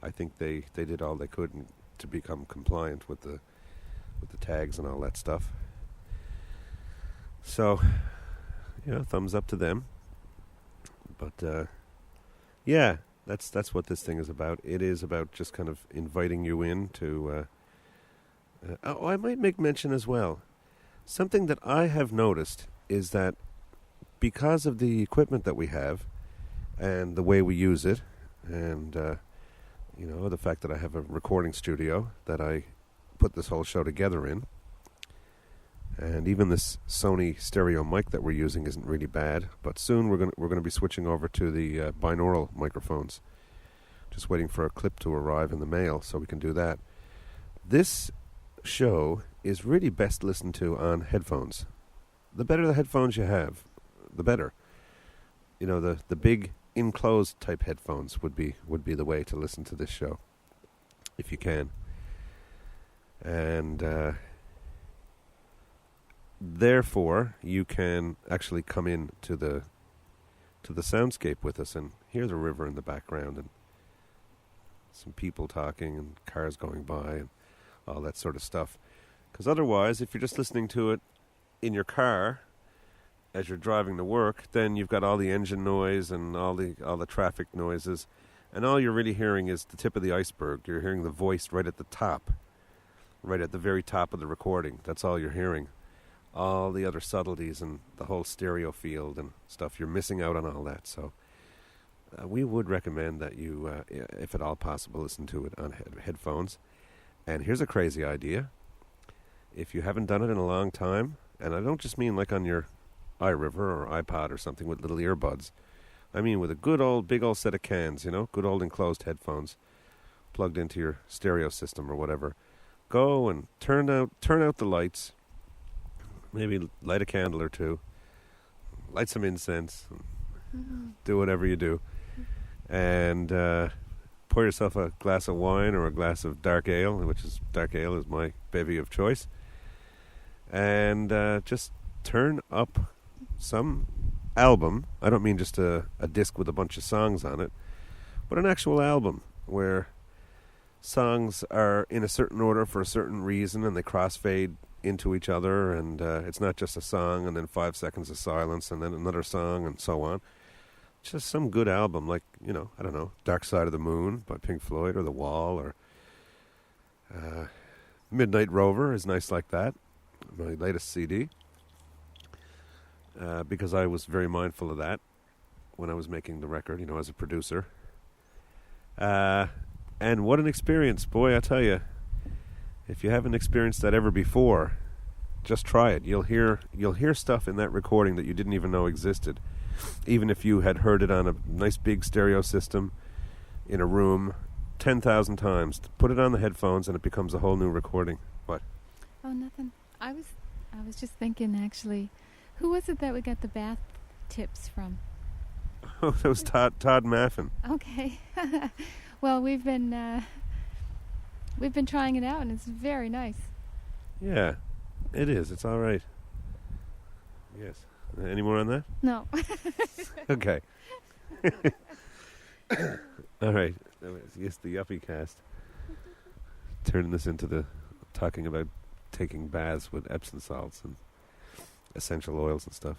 I think they did all they could to become compliant with the tags and all that stuff. So, thumbs up to them. But yeah, that's what this thing is about. It is about just kind of inviting you in to. I might make mention as well. Something that I have noticed is that because of the equipment that we have and the way we use it, and the fact that I have a recording studio that I put this whole show together in, and even this Sony stereo mic that we're using isn't really bad, but soon we're going to be switching over to the binaural microphones. Just waiting for a clip to arrive in the mail so we can do that. This show is really best listened to on headphones. The better the headphones you have, the better. The big enclosed type headphones would be the way to listen to this show, if you can. And therefore, you can actually come in to the soundscape with us and hear the river in the background and some people talking and cars going by and all that sort of stuff. Because otherwise, if you're just listening to it in your car as you're driving to work, then you've got all the engine noise and all the traffic noises, and all you're really hearing is the tip of the iceberg. You're hearing the voice right at the top, right at the very top of the recording. That's all you're hearing. All the other subtleties and the whole stereo field and stuff, you're missing out on all that. So we would recommend that you, if at all possible, listen to it on headphones. And here's a crazy idea. If you haven't done it in a long time, and I don't just mean like on your iRiver or iPod or something with little earbuds. I mean with a good old, big old set of cans, good old enclosed headphones plugged into your stereo system or whatever. Go and turn out the lights. Maybe light a candle or two. Light some incense. Do whatever you do. And pour yourself a glass of wine or a glass of dark ale, dark ale is my bevy of choice. And just turn up some album. I don't mean just a disc with a bunch of songs on it, but an actual album where songs are in a certain order for a certain reason and they crossfade into each other, and it's not just a song and then 5 seconds of silence and then another song and so on. Just some good album like, I don't know, Dark Side of the Moon by Pink Floyd or The Wall, or Midnight Rover is nice like that, my latest CD. Because I was very mindful of that when I was making the record, as a producer. And what an experience, boy, I tell you. If you haven't experienced that ever before, just try it. You'll hear stuff in that recording that you didn't even know existed. Even if you had heard it on a nice big stereo system in a room 10,000 times. Put it on the headphones and it becomes a whole new recording. What? Oh, nothing. I was just thinking, actually, who was it that we got the bath tips from? Oh, that was Todd Maffin. Okay. Well, we've been trying it out, and it's very nice. Yeah, it is. It's all right. Yes. Any more on that? No. Okay. All right. Yes, the Yuppie Cast. Turning this into talking about taking baths with Epsom salts and essential oils and stuff.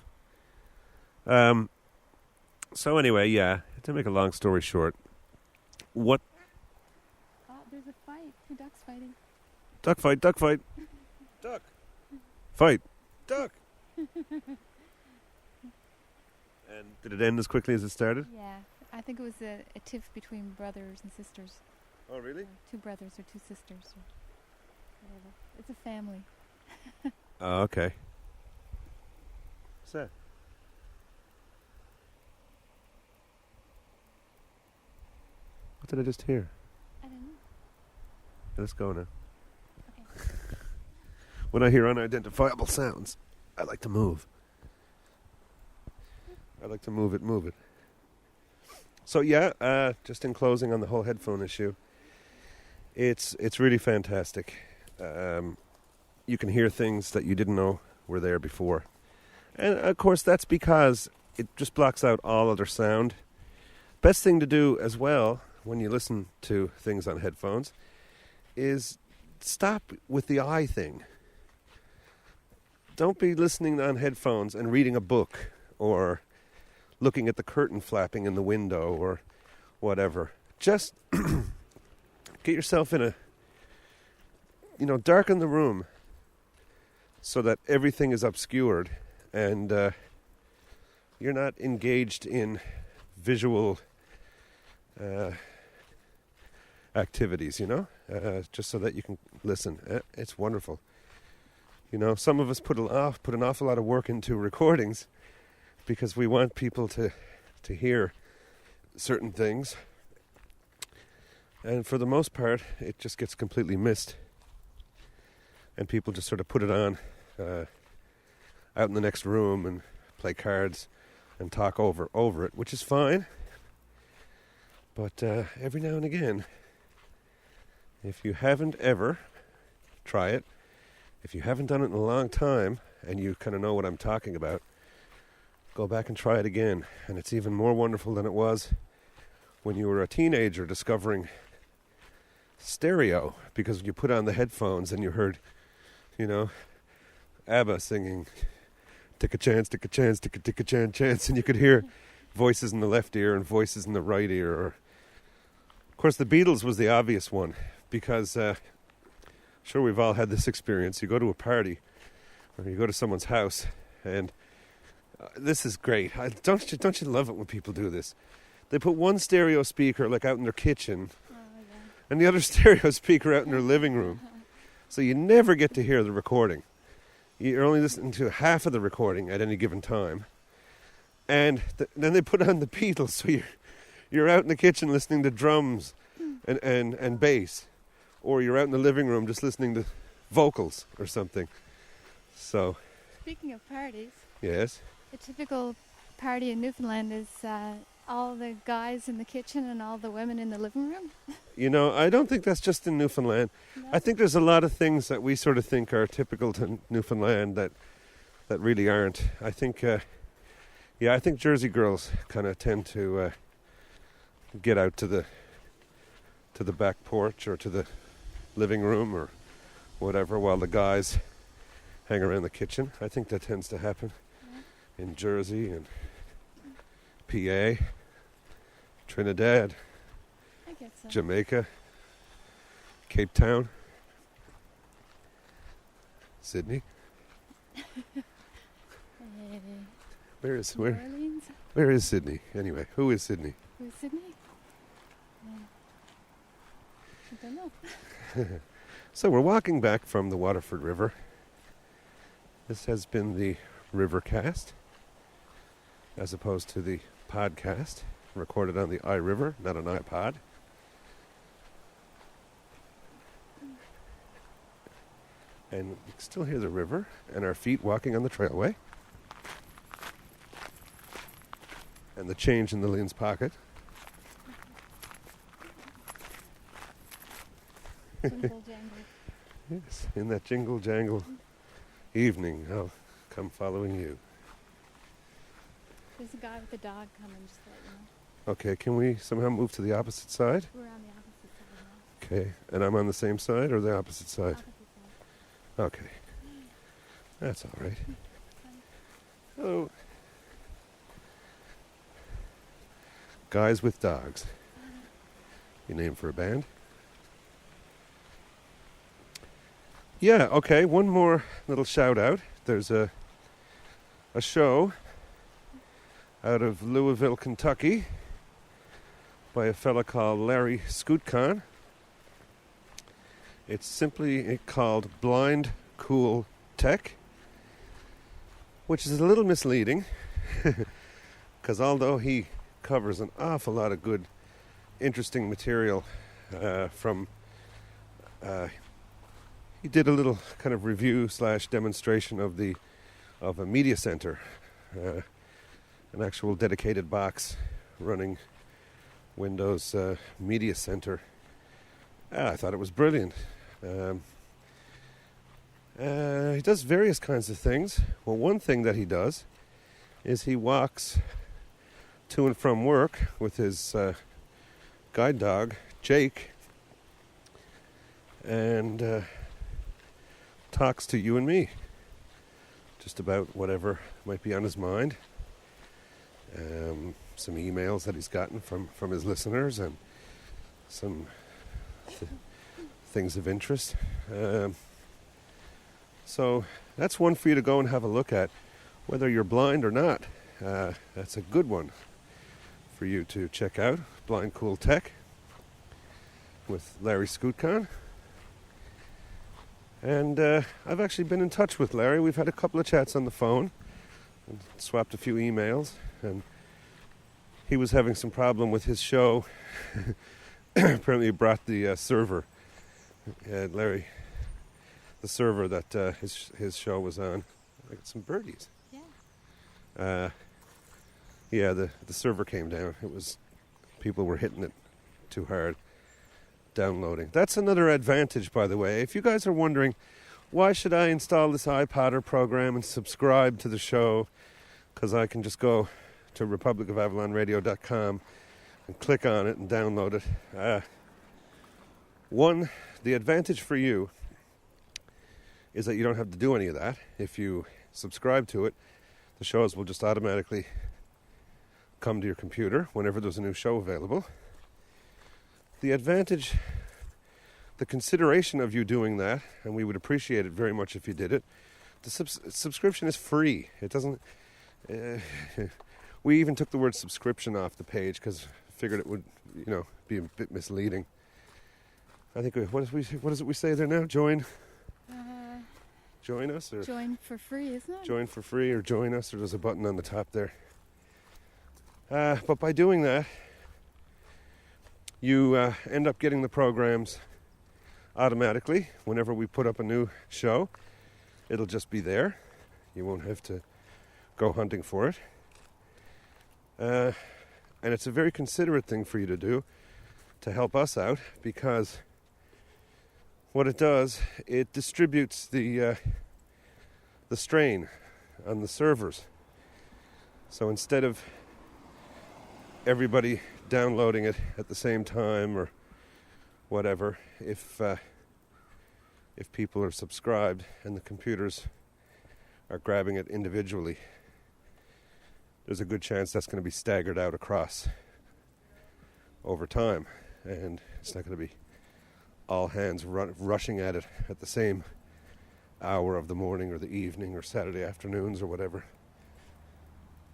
So anyway, yeah, to make a long story short, what... Oh, there's a fight. 2 ducks fighting. Duck fight. Duck! Fight! Duck! And did it end as quickly as it started? Yeah, I think it was a tiff between brothers and sisters. Oh, really? 2 brothers or 2 sisters or whatever. It's a family. Oh, okay. What's that? What did I just hear? I don't know. Let's go now. Okay. When I hear unidentifiable sounds, I like to move. I like to move it. So yeah, just in closing on the whole headphone issue, it's really fantastic. You can hear things that you didn't know were there before. And of course that's because it just blocks out all other sound. Best thing to do as well when you listen to things on headphones is stop with the eye thing. Don't be listening on headphones and reading a book or looking at the curtain flapping in the window or whatever. Just get yourself in darken the room so that everything is obscured and you're not engaged in visual activities, just so that you can listen. It's wonderful. Some of us put an awful lot of work into recordings because we want people to hear certain things. And for the most part, it just gets completely missed. And people just sort of put it on out in the next room and play cards and talk over it, which is fine. But every now and again, if you haven't ever, try it. If you haven't done it in a long time and you kind of know what I'm talking about, go back and try it again. And it's even more wonderful than it was when you were a teenager discovering stereo, because you put on the headphones and you heard, ABBA singing "Take a Chance, Take a Chance, Take a Chance," and you could hear voices in the left ear and voices in the right ear. Or, of course, the Beatles was the obvious one, because sure, we've all had this experience. You go to a party or you go to someone's house, and this is great. Don't you love it when people do this? They put one stereo speaker like out in their kitchen, and the other stereo speaker out in their living room. So you never get to hear the recording. You're only listening to half of the recording at any given time. And then they put on the Beatles, so you're out in the kitchen listening to drums and bass. Or you're out in the living room just listening to vocals or something. So. Speaking of parties. Yes. A typical party in Newfoundland is all the guys in the kitchen and all the women in the living room. I don't think that's just in Newfoundland. No. I think there's a lot of things that we sort of think are typical to Newfoundland that really aren't. I think, I think Jersey girls kind of tend to get out to the back porch or to the living room or whatever, while the guys hang around the kitchen. I think that tends to happen in Jersey and PA, Trinidad, I guess so. Jamaica, Cape Town, Sydney. Where is Sydney? Anyway, who is Sydney? Who's Sydney? I don't know. So we're walking back from the Waterford River. This has been the RiverCast, as opposed to the podcast, recorded on the iRiver, not an iPod. And you can still hear the river and our feet walking on the trailway. And the change in the Lynn's pocket. Jingle jangle. Yes, in that jingle jangle evening, I'll come following you. There's a guy with a dog coming, just to let you know. Okay, can we somehow move to the opposite side? We're on the opposite side now. Okay, and I'm on the same side or the opposite side? Opposite side. Okay, that's all right. Oh, Guys with Dogs. Your name for a band? Yeah, okay, one more little shout out. There's a show out of Louisville, Kentucky by a fella called Larry Scootcon. It's simply called Blind Cool Tech, which is a little misleading because although he covers an awful lot of good, interesting material from he did a little kind of review / demonstration of a media center, an actual dedicated box running Windows Media Center. I thought it was brilliant. He does various kinds of things. Well, one thing that he does is he walks to and from work with his guide dog, Jake, and talks to you and me just about whatever might be on his mind. Some emails that he's gotten from his listeners and some things of interest. So that's one for you to go and have a look at, whether you're blind or not. That's a good one for you to check out. Blind Cool Tech with Larry Scootkon. And I've actually been in touch with Larry. We've had a couple of chats on the phone and swapped a few emails, and he was having some problem with his show. Apparently he brought the server, Larry, the server that his show was on. I got some birdies. Yeah. The server came down. People were hitting it too hard, downloading. That's another advantage, by the way. If you guys are wondering, why should I install this iPodder program and subscribe to the show? Because I can just go to republicofavallonradio.com and click on it and download it. One, the advantage for you is that you don't have to do any of that. If you subscribe to it, the shows will just automatically come to your computer whenever there's a new show available. The advantage, the consideration of you doing that, and we would appreciate it very much if you did it, the subscription is free. It doesn't... we even took the word subscription off the page because I figured it would, be a bit misleading. I think, what is it we say there now? Join us? Or join for free, isn't it? Join for free or join us, or there's a button on the top there. But by doing that, you end up getting the programs automatically. Whenever we put up a new show, it'll just be there. You won't have to go hunting for it. And it's a very considerate thing for you to do to help us out, because what it does, it distributes the strain on the servers. So instead of everybody downloading it at the same time or whatever, if people are subscribed and the computers are grabbing it individually, there's a good chance that's going to be staggered out across over time, and it's not going to be all hands rushing at it at the same hour of the morning or the evening or Saturday afternoons or whatever.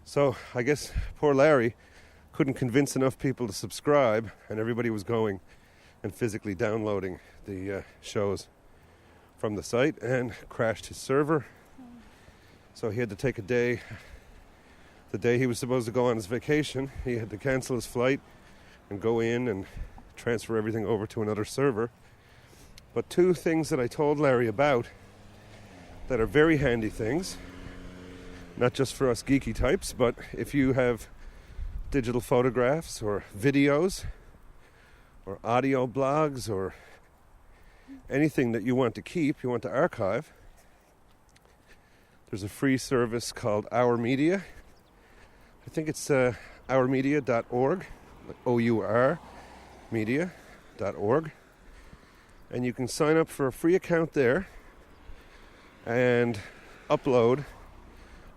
So I guess poor Larry couldn't convince enough people to subscribe, and everybody was going and physically downloading the shows from the site, and crashed his server. So he had to take a day. The day he was supposed to go on his vacation, he had to cancel his flight and go in and transfer everything over to another server. But two things that I told Larry about that are very handy things, not just for us geeky types, but if you have digital photographs or videos or audio blogs or anything that you want to keep, you want to archive, there's a free service called Our Media. I think it's ourmedia.org, O-U-R, media.org. And you can sign up for a free account there and upload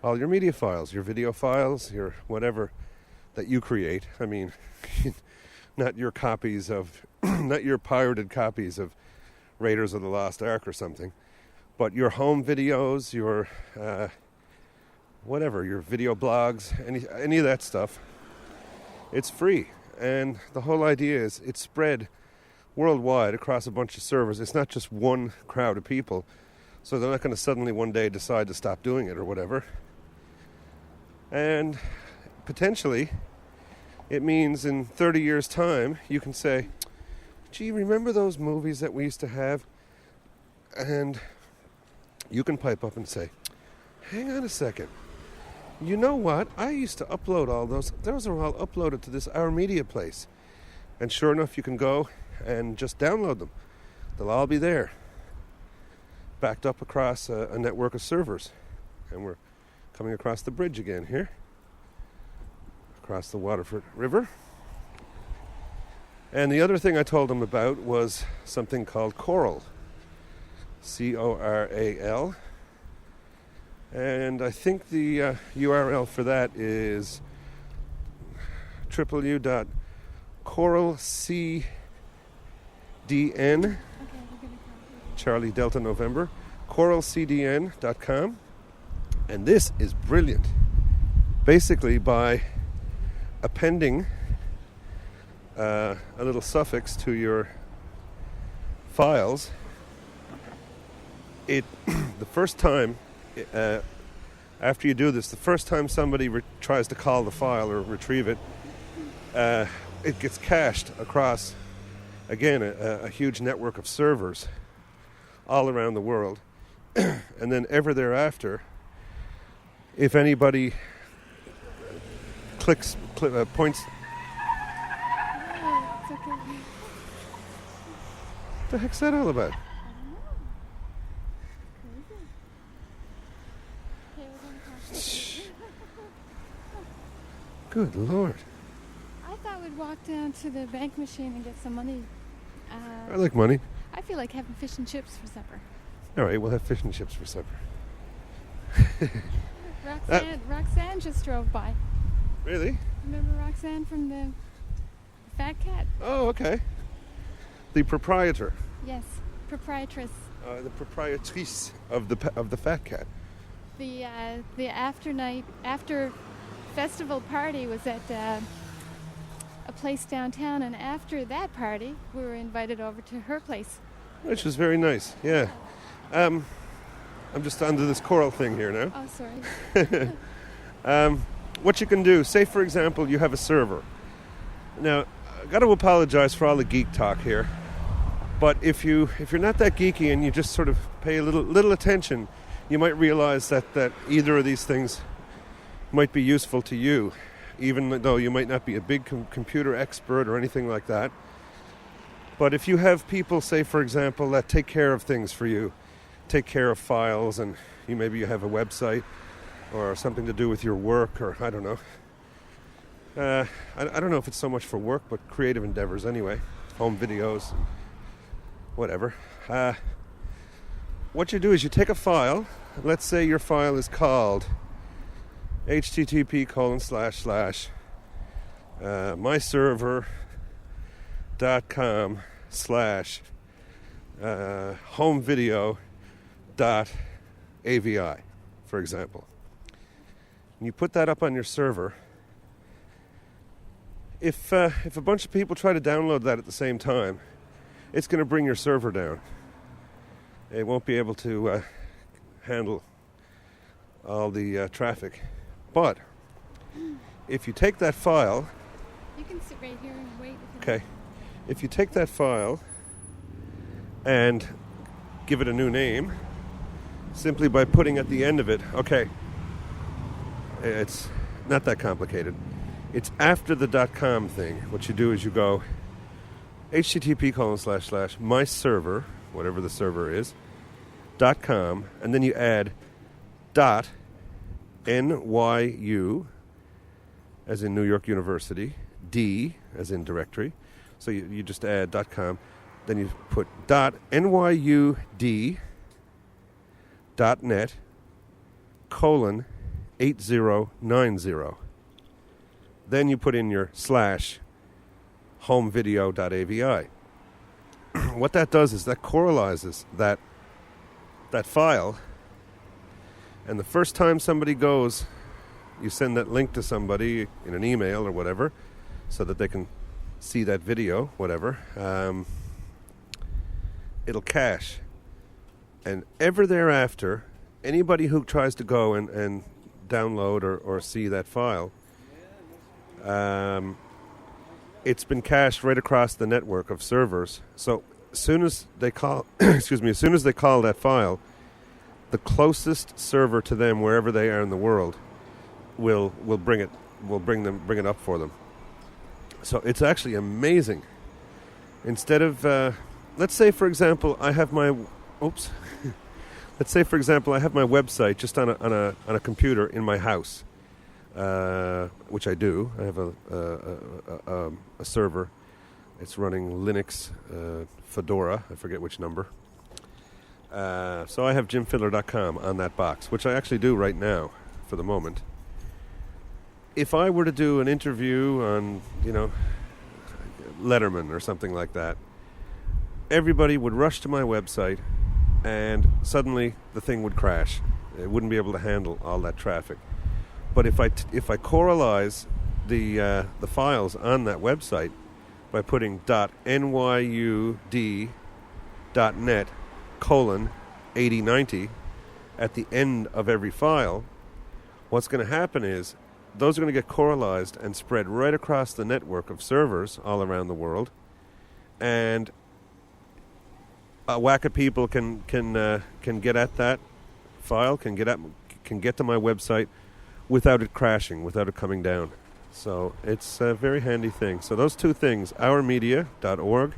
all your media files, your video files, your whatever that you create. I mean, not your copies of, not your pirated copies of Raiders of the Lost Ark or something, but your home videos, your whatever, your video blogs, any of that stuff. It's free, and the whole idea is it's spread worldwide across a bunch of servers. It's not just one crowd of people, so they're not going to suddenly one day decide to stop doing it or whatever. And potentially it means in 30 years time you can say, gee, remember those movies that we used to have? And you can pipe up and say, hang on a second. You know what? I used to upload all those. Those are all uploaded to this Our Media place. And sure enough, you can go and just download them. They'll all be there, backed up across a network of servers. And we're coming across the bridge again here, across the Waterford River. And the other thing I told them about was something called Coral, Coral. And I think the URL for that is www.coralcdn, Charlie Delta November, coralcdn.com. And this is brilliant. Basically, by appending a little suffix to your files, the first time, after you do this, the first time somebody tries to call the file or retrieve it, it gets cached across, again, a huge network of servers all around the world. And then ever thereafter, if anybody points... It's okay. What the heck's that all about? Good Lord. I thought we'd walk down to the bank machine and get some money. I like money. I feel like having fish and chips for supper. All right, we'll have fish and chips for supper. Roxanne just drove by. Really? Remember Roxanne from the Fat Cat? Oh, okay. The proprietor. Yes, proprietress. The proprietrice of the Fat Cat. The after festival party was at a place downtown, and after that party, we were invited over to her place. Which was very nice, yeah. I'm just under this coral thing here now. Oh, sorry. What you can do, say for example, you have a server. Now, I got to apologize for all the geek talk here, but if you're not that geeky and you just sort of pay a little attention, you might realize that either of these things might be useful to you, even though you might not be a big computer expert or anything like that. But if you have people, say for example, that take care of things for you, take care of files, and maybe you have a website or something to do with your work, or I don't know. I don't know if it's so much for work, but creative endeavors anyway, home videos, whatever. What you do is you take a file. Let's say your file is called myserver.com/homevideo.avi, for example. And you put that up on your server. If a bunch of people try to download that at the same time, it's going to bring your server down. It won't be able to handle all the traffic. But if you take that file... You can sit right here and wait. Okay. If you take that file and give it a new name, simply by putting at the end of it... Okay. It's not that complicated. It's after the .com thing. What you do is you go http://myserver, whatever the server is, .com, and then you add .nyu, as in New York University, D, as in directory. So you just add .com, then you put .nyud.net, :8090. Then you put in your /homevideo.avi. What that does is that coralizes that file, and the first time somebody goes, you send that link to somebody in an email or whatever, so that they can see that video, whatever, it'll cache. And ever thereafter, anybody who tries to go and download or see that file, it's been cached right across the network of servers. So as soon as they call, excuse me, as soon as they call that file, the closest server to them, wherever they are in the world, will bring it up for them. So it's actually amazing. Instead of, let's say for example, I have my, let's say for example, I have my website just on a computer in my house, which I do. I have a server. It's running Linux, Fedora. I forget which number. So I have jimfidler.com on that box, which I actually do right now for the moment. If I were to do an interview on, Letterman or something like that, everybody would rush to my website and suddenly the thing would crash. It wouldn't be able to handle all that traffic. But if I coralize the files on that website by putting .nyud.net:8090 at the end of every file, what's going to happen is those are going to get coralized and spread right across the network of servers all around the world, and a whack of people can get at that file, can get to my website without it crashing, without it coming down. So it's a very handy thing. So those two things, ourmedia.org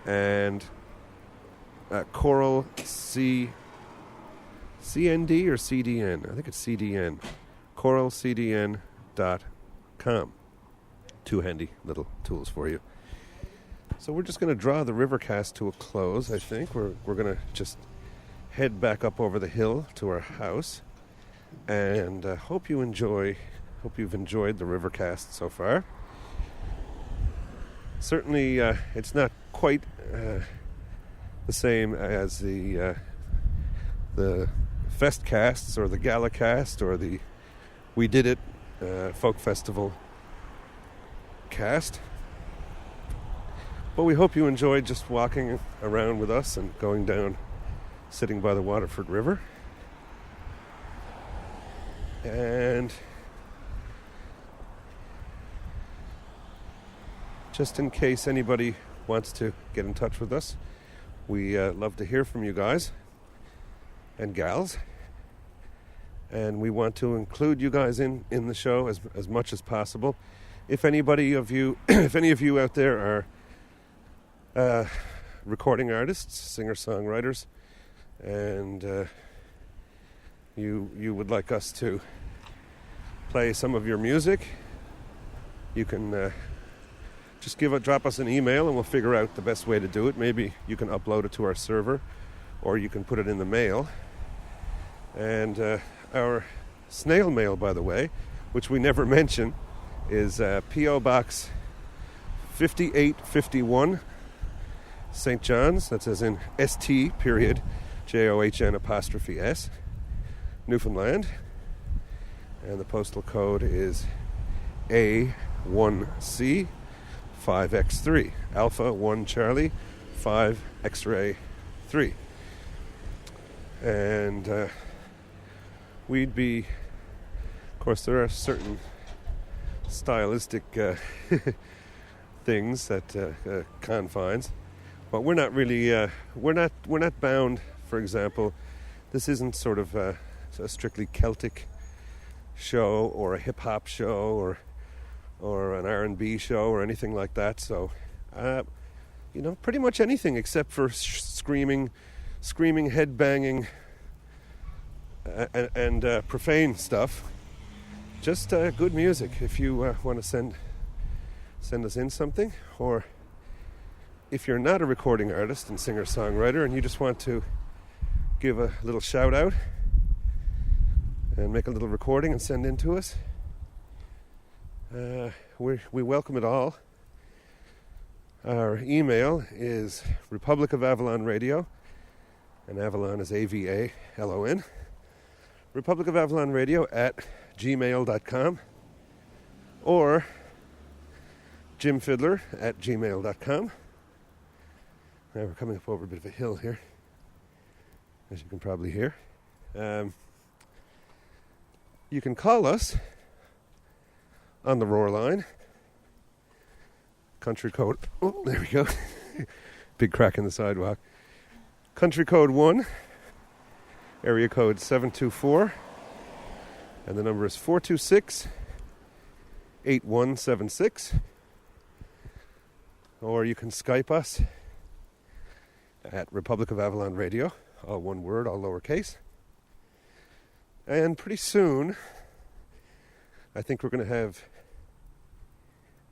and Coral CND or CDN. I think it's CDN. coralcdn.com. Two handy little tools for you. So we're just going to draw the RiverCast to a close, I think. We're going to just head back up over the hill to our house. And hope you've enjoyed the RiverCast so far. Certainly, it's not quite the same as the Festcasts or the Galacast or the We Did It Folk Festival cast. But we hope you enjoyed just walking around with us and going down, sitting by the Waterford River. And just in case anybody wants to get in touch with us, we love to hear from you guys and gals. And we want to include you guys in the show as much as possible. If anybody of you, if any of you out there are recording artists, singer-songwriters, and you would like us to play some of your music, you can just drop us an email and we'll figure out the best way to do it. Maybe you can upload it to our server, or you can put it in the mail. And our snail mail, by the way, which we never mention, is P.O. Box 5851, St. John's. That's as in ST, period, JOHN', Newfoundland. And the postal code is A1C 5X3, Alpha 1 Charlie 5 X-ray 3. And we'd be, of course, there are certain stylistic things that confines, but we're not really we're not bound. For example, this isn't sort of a strictly Celtic show or a hip hop show or an R&B show or anything like that. So pretty much anything except for screaming, head banging, and profane stuff. Just good music. If you want to send us in something, or if you're not a recording artist and singer-songwriter and you just want to give a little shout out and make a little recording and send in to us, we welcome it all. Our email is Republic of Avalon Radio, and Avalon is AVALON. Republic of Avalon Radio at gmail.com, or jimfidler at gmail.com. Now we're coming up over a bit of a hill here, as you can probably hear. You can call us on the Roar line. Country code, there we go. big crack in the sidewalk. Country code 1, area code 724, and the number is 426-8176. Or you can Skype us at Republic of Avalon Radio, all one word, all lowercase. And pretty soon, I think we're going to have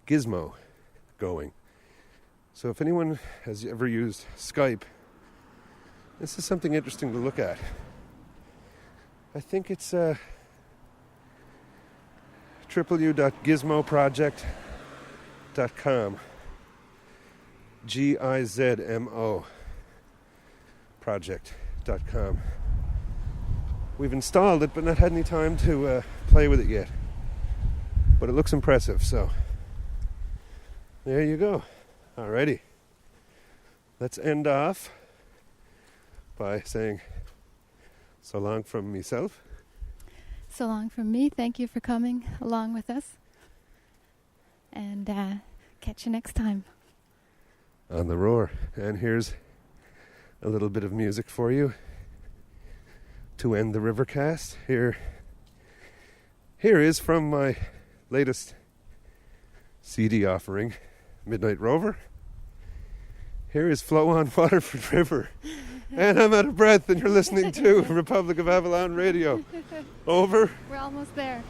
Gizmo going. So if anyone has ever used Skype, this is something interesting to look at. I think it's www.gizmoproject.com. GIZMO project.com. We've installed it, but not had any time to play with it yet. But it looks impressive, so there you go. Alrighty. Let's end off by saying so long from myself. So long from me. Thank you for coming along with us. And catch you next time. On the Roar. And here's a little bit of music for you to end the RiverCast. Here is from my latest CD offering, Midnight Rover. Here is Flow On Waterford River. And I'm out of breath, and you're listening to Republic of Avalon Radio. Over. We're almost there.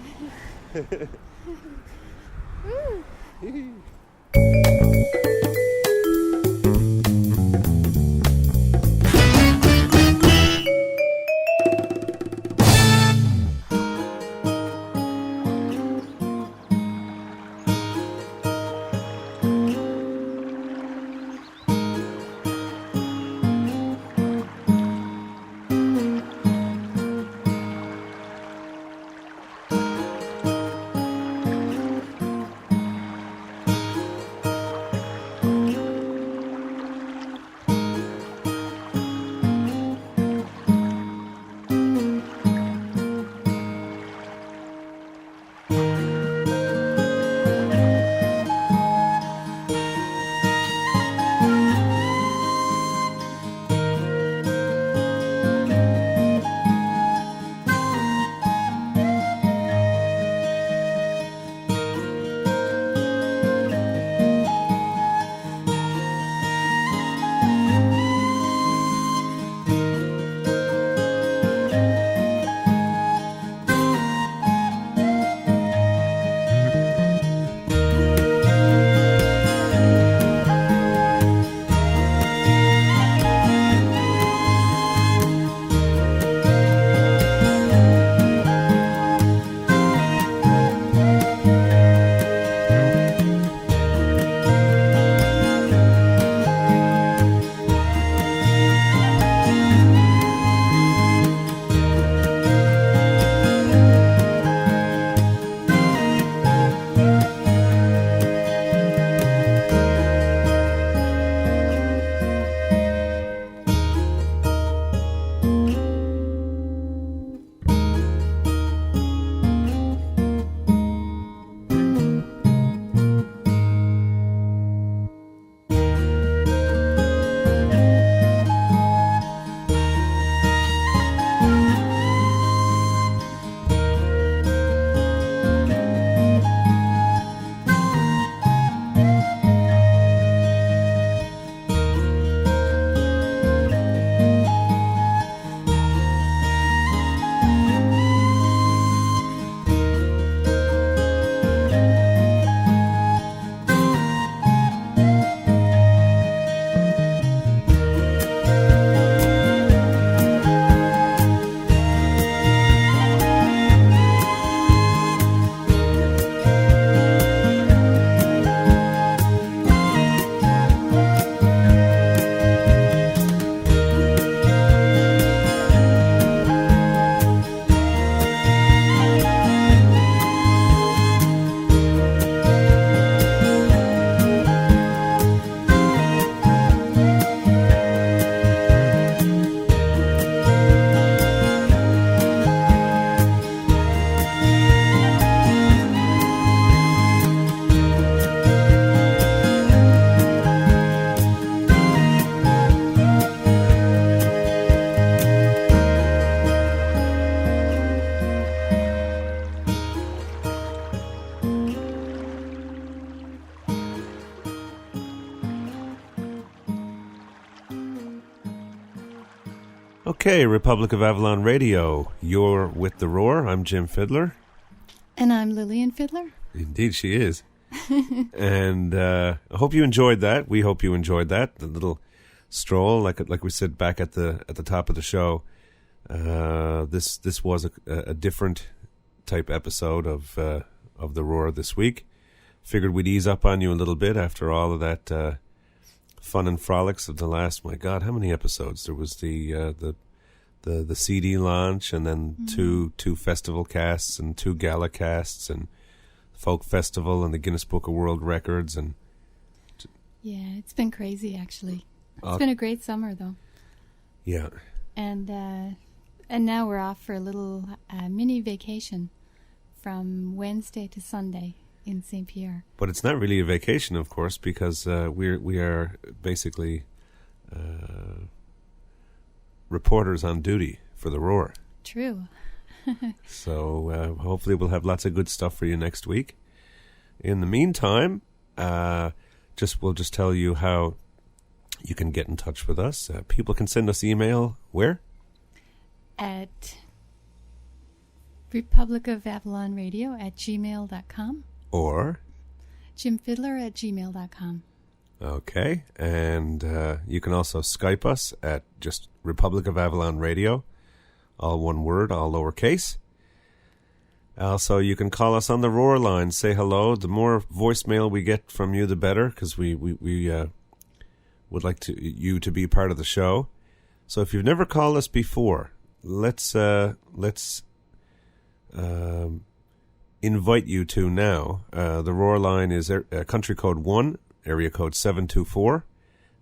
Okay, Republic of Avalon Radio. You're with the Roar. I'm Jim Fidler. And I'm Lillian Fidler. Indeed, she is. And I hope you enjoyed that. We hope you enjoyed that. The little stroll, like we said back at the top of the show. This was a different type episode of the Roar this week. Figured we'd ease up on you a little bit after all of that fun and frolics of the last. My God, how many episodes? There was the CD launch, and then two festival casts and 2 gala casts, and folk festival and the Guinness Book of World Records, and yeah, it's been crazy actually. It's been a great summer though. Yeah. And now we're off for a little mini vacation from Wednesday to Sunday in St. Pierre. But it's not really a vacation, of course, because we are basically reporters on duty for the Roar. True. So hopefully we'll have lots of good stuff for you next week. In the meantime, we'll just tell you how you can get in touch with us. People can send us email where? At republicofavalonradio@gmail.com Or jimfidler@gmail.com. Okay, and you can also Skype us at just Republic of Avalon Radio, all one word, all lowercase. Also, you can call us on the Roar line, say hello. The more voicemail we get from you, the better, because we would like you to be part of the show. So if you've never called us before, let's invite you to now. The Roar line is country code 1, area code 724,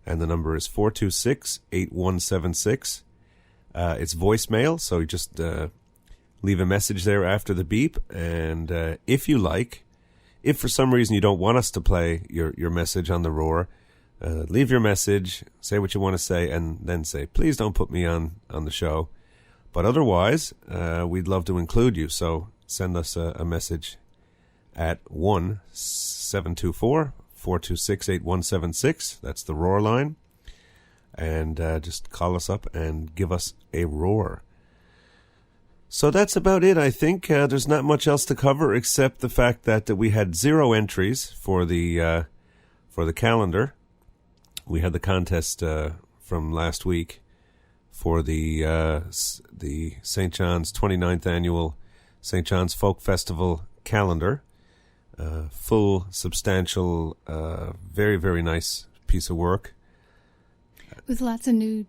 and the number is 426-8176. It's voicemail, so you just leave a message there after the beep, and if for some reason you don't want us to play your message on the Roar, leave your message, say what you want to say, and then say, please don't put me on the show. But otherwise, we'd love to include you, so send us a message at 1-724-426-8176. That's the Roar line. And just call us up and give us a roar. So that's about it, I think. There's not much else to cover except the fact that we had 0 entries for the calendar. We had the contest from last week for the St. John's 29th annual St. John's Folk Festival calendar. Full, substantial, very, very nice piece of work. With lots of nude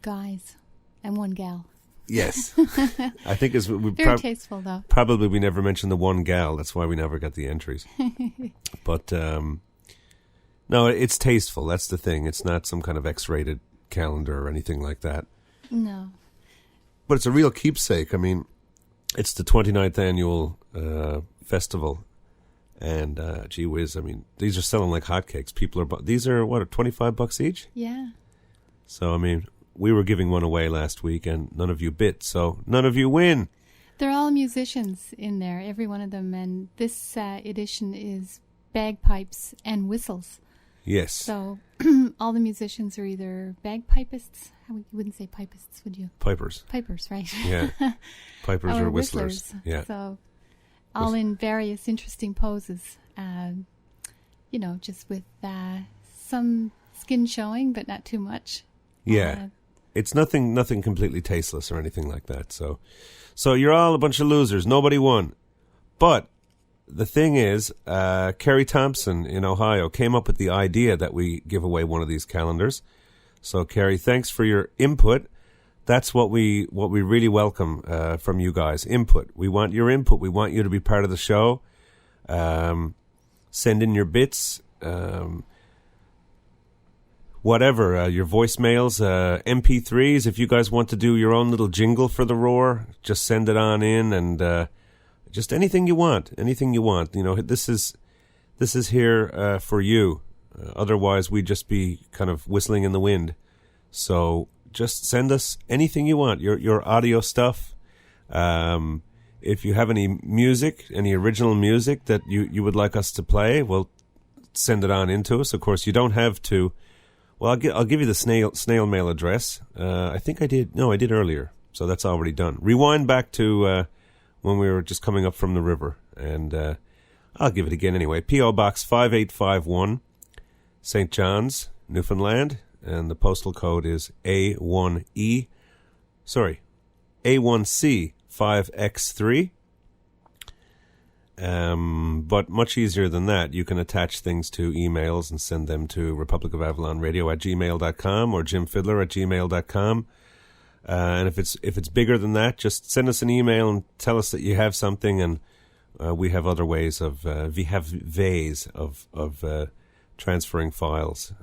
guys and one gal. Yes. I think it's very tasteful, though. Probably we never mentioned the one gal. That's why we never got the entries. But, no, it's tasteful. That's the thing. It's not some kind of X-rated calendar or anything like that. No. But it's a real keepsake. I mean, it's the 29th annual festival. And, gee whiz, I mean, these are selling like hotcakes. These are, what, $25 each? Yeah. So, I mean, we were giving one away last week, and none of you bit, so none of you win. They're all musicians in there, every one of them, and this edition is bagpipes and whistles. Yes. So all the musicians are either bagpipists. You wouldn't say pipists, would you? Pipers. Pipers, right. Yeah. Pipers or whistlers. Yeah. So all in various interesting poses, just with some skin showing, but not too much. Yeah. It's nothing completely tasteless or anything like that. So you're all a bunch of losers. Nobody won. But the thing is, Kerry Thompson in Ohio came up with the idea that we give away one of these calendars. So, Kerry, thanks for your input. That's what we really welcome from you guys. Input. We want your input. We want you to be part of the show. Send in your bits. Whatever, your voicemails, MP3s. If you guys want to do your own little jingle for the Roar, just send it on in, and just anything you want. Anything you want. You know, this is here for you. Otherwise, we'd just be kind of whistling in the wind. So just send us anything you want. Your audio stuff. If you have any music, any original music that you would like us to play, well, send it on into us. Of course, you don't have to Well, I'll give you the snail mail address. I think I did. No, I did earlier, so that's already done. Rewind back to when we were just coming up from the river, and I'll give it again anyway. P.O. Box 5851, St. John's, Newfoundland, and the postal code is A1C 5X3. But much easier than that. You can attach things to emails and send them to republicofavallonradio@gmail.com or jimfidler@gmail.com. And if it's bigger than that, just send us an email and tell us that you have something, and we have other ways of transferring files.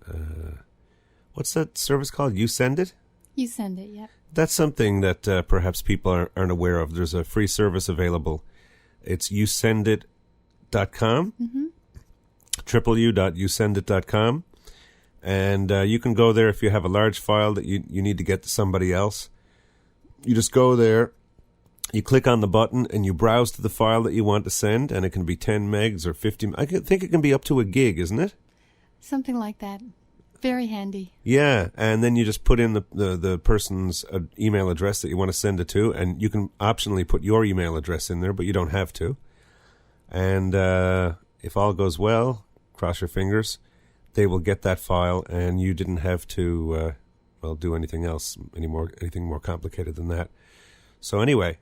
What's that service called? You Send It? You Send It, yeah. That's something that perhaps people aren't aware of. There's a free service available. It's yousendit.com, www.yousendit.com. And you can go there if you have a large file that you need to get to somebody else. You just go there, you click on the button, and you browse to the file that you want to send, and it can be 10 megs or 50. I think it can be up to a gig, isn't it? Something like that. Very handy. Yeah, and then you just put in the person's email address that you want to send it to, and you can optionally put your email address in there, but you don't have to. And if all goes well, cross your fingers, they will get that file, and you didn't have to do anything else anything more complicated than that. So anyway,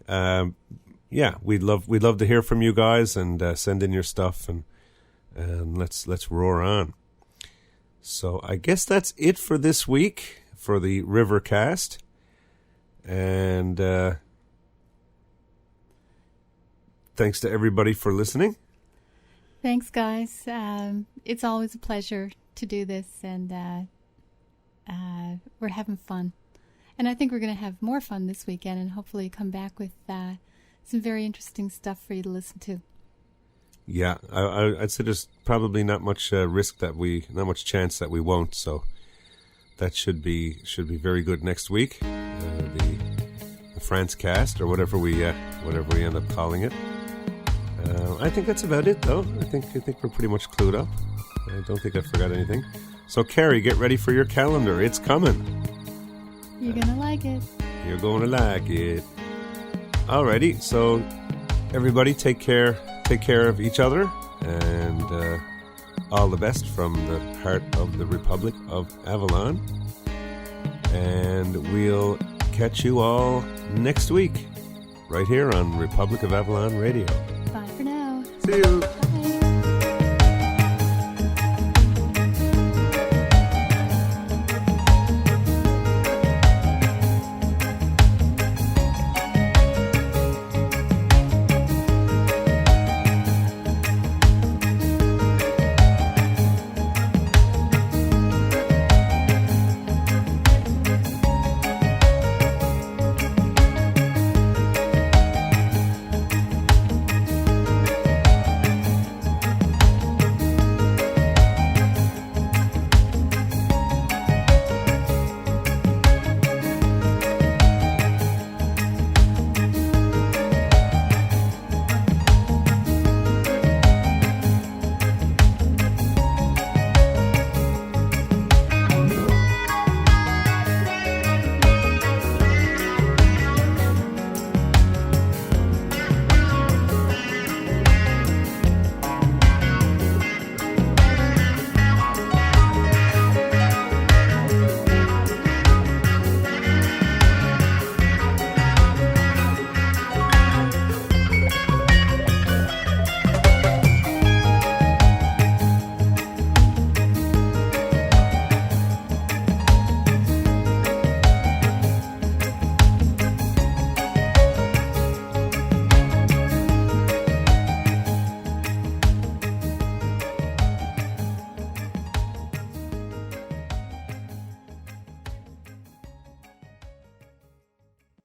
we'd love to hear from you guys, and send in your stuff, and let's roar on. So I guess that's it for this week for the RiverCast. And thanks to everybody for listening. Thanks, guys. It's always a pleasure to do this, and we're having fun. And I think we're going to have more fun this weekend, and hopefully come back with some very interesting stuff for you to listen to. Yeah, I'd say there's probably not much not much chance that we won't. So that should be very good next week. The France cast, or whatever we end up calling it. I think that's about it, though. I think we're pretty much clued up. I don't think I forgot anything. So Carrie, get ready for your calendar. It's coming. You're gonna like it. You're going to like it. Alrighty, so everybody take care of each other, and all the best from the heart of the Republic of Avalon. And we'll catch you all next week, right here on Republic of Avalon Radio. Bye for now. See you.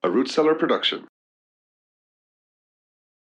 A Root Cellar production.